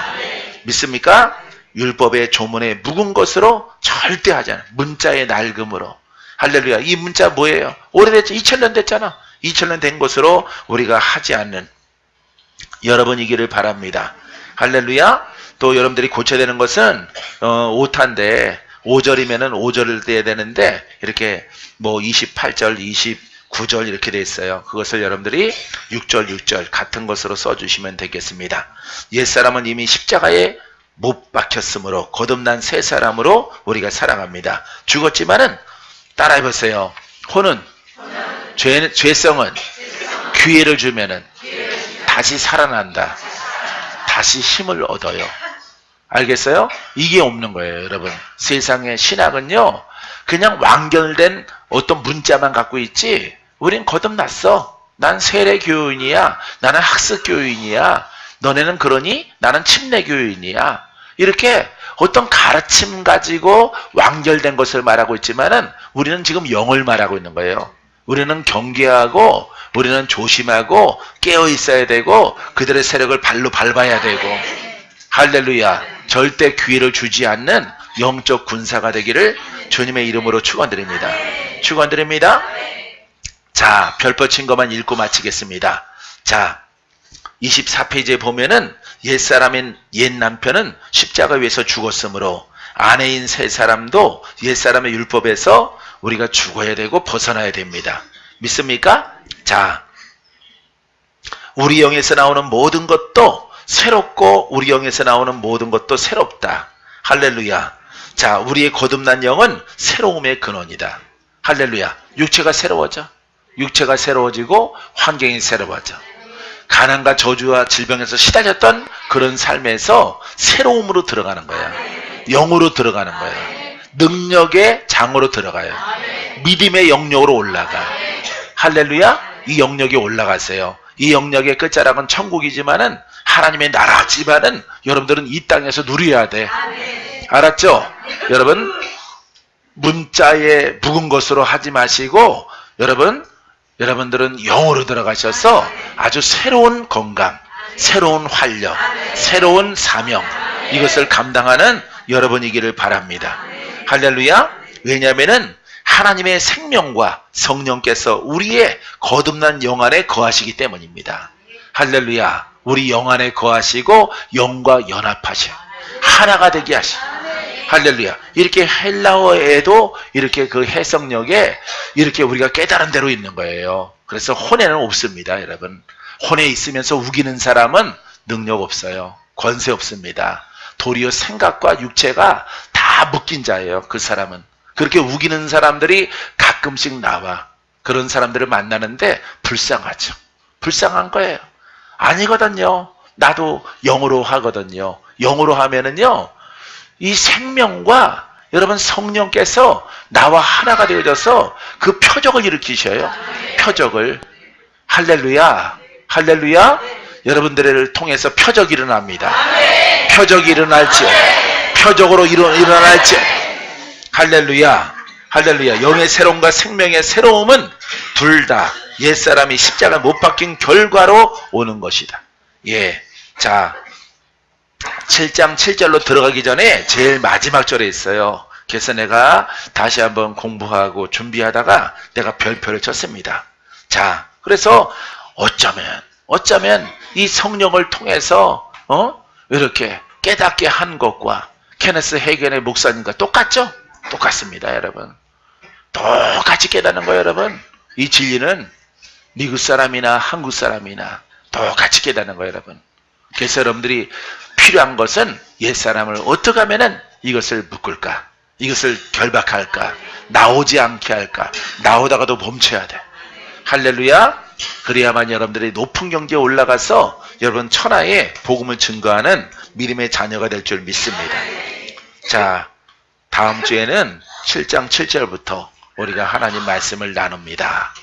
믿습니까? 율법의 조문에 묵은 것으로 절대 하지 않아요. 문자의 낡음으로. 할렐루야. 이 문자 뭐예요? 오래됐죠? 2000년 됐잖아. 2000년 된 것으로 우리가 하지 않는 여러분이기를 바랍니다. 할렐루야. 또 여러분들이 고쳐야 되는 것은 오타인데 5절이면은 5절을 떼야 되는데 이렇게 뭐 28절, 29절 이렇게 돼 있어요. 그것을 여러분들이 6절 같은 것으로 써주시면 되겠습니다. 옛사람은 이미 십자가에 못 박혔으므로 거듭난 새 사람으로 우리가 살아갑니다. 죽었지만은 따라해보세요. 혼은 죄성은 기회를 주면은 다시 살아난다. 다시 힘을 얻어요. 알겠어요? 이게 없는 거예요, 여러분. 세상의 신학은요, 그냥 완결된 어떤 문자만 갖고 있지, 우린 거듭났어. 난 세례교인이야. 나는 학습교인이야. 너네는 그러니? 나는 침례교인이야. 이렇게 어떤 가르침 가지고 완결된 것을 말하고 있지만은 우리는 지금 영을 말하고 있는 거예요. 우리는 경계하고 우리는 조심하고 깨어 있어야 되고 그들의 세력을 발로 밟아야 되고 할렐루야. 절대 기회를 주지 않는 영적 군사가 되기를 주님의 이름으로 축원드립니다. 축원드립니다. 자, 별표친 것만 읽고 마치겠습니다. 자, 24페이지에 보면은 옛사람인 옛 남편은 십자가 위에서 죽었으므로 아내인 새 사람도 옛사람의 율법에서 우리가 죽어야 되고 벗어나야 됩니다. 믿습니까? 자, 우리 영에서 나오는 모든 것도 새롭고 우리 영에서 나오는 모든 것도 새롭다. 할렐루야. 자, 우리의 거듭난 영은 새로움의 근원이다. 할렐루야. 육체가 새로워져. 육체가 새로워지고 환경이 새로워져. 가난과 저주와 질병에서 시달렸던 그런 삶에서 새로움으로 들어가는 거야. 영으로 들어가는 거야. 능력의 장으로 들어가요. 믿음의 영역으로 올라가. 할렐루야. 이 영역에 올라가세요. 이 영역의 끝자락은 천국이지만은 하나님의 나라지만은 여러분들은 이 땅에서 누려야 돼. 알았죠? 여러분, 문자에 묵은 것으로 하지 마시고 여러분들은 영으로 들어가셔서 아주 새로운 건강, 새로운 활력, 새로운 사명, 이것을 감당하는 여러분이기를 바랍니다. 할렐루야. 왜냐하면은 하나님의 생명과 성령께서 우리의 거듭난 영 안에 거하시기 때문입니다. 할렐루야. 우리 영 안에 거하시고 영과 연합하셔. 하나가 되게 하시고. 할렐루야. 이렇게 헬라어에도 이렇게 그 해석력에 이렇게 우리가 깨달은 대로 있는 거예요. 그래서 혼에는 없습니다, 여러분. 혼에 있으면서 우기는 사람은 능력 없어요. 권세 없습니다. 도리어 생각과 육체가 다 묶인 자예요, 그 사람은. 그렇게 우기는 사람들이 가끔씩 나와. 그런 사람들을 만나는데 불쌍하죠. 불쌍한 거예요. 아니거든요. 나도 영으로 하거든요. 영으로 하면은요, 이 생명과 여러분 성령께서 나와 하나가 되어져서 그 표적을 일으키셔요. 표적을. 할렐루야. 할렐루야. 여러분들을 통해서 표적이 일어납니다. 표적이 일어날지어. 표적으로 일어날지어. 할렐루야. 할렐루야. 영의 새로움과 생명의 새로움은 둘 다 옛사람이 십자가 못 박힌 결과로 오는 것이다. 예. 자, 7장 7절로 들어가기 전에 제일 마지막 절에 있어요. 그래서 내가 다시 한번 공부하고 준비하다가 내가 별표를 쳤습니다. 자, 그래서 어쩌면 이 성령을 통해서 이렇게 깨닫게 한 것과 케네스 헤겐의 목사님과 똑같죠? 똑같습니다, 여러분. 똑같이 깨닫는 거예요, 여러분. 이 진리는 미국 사람이나 한국 사람이나 똑같이 깨닫는 거예요, 여러분. 그래서 여러분들이 필요한 것은 옛사람을 어떻게 하면은 이것을 묶을까? 이것을 결박할까? 나오지 않게 할까? 나오다가도 멈춰야 돼. 할렐루야. 그래야만 여러분들이 높은 경지에 올라가서 여러분 천하에 복음을 증거하는 믿음의 자녀가 될 줄 믿습니다. 자, 다음 주에는 7장 7절부터 우리가 하나님 말씀을 나눕니다.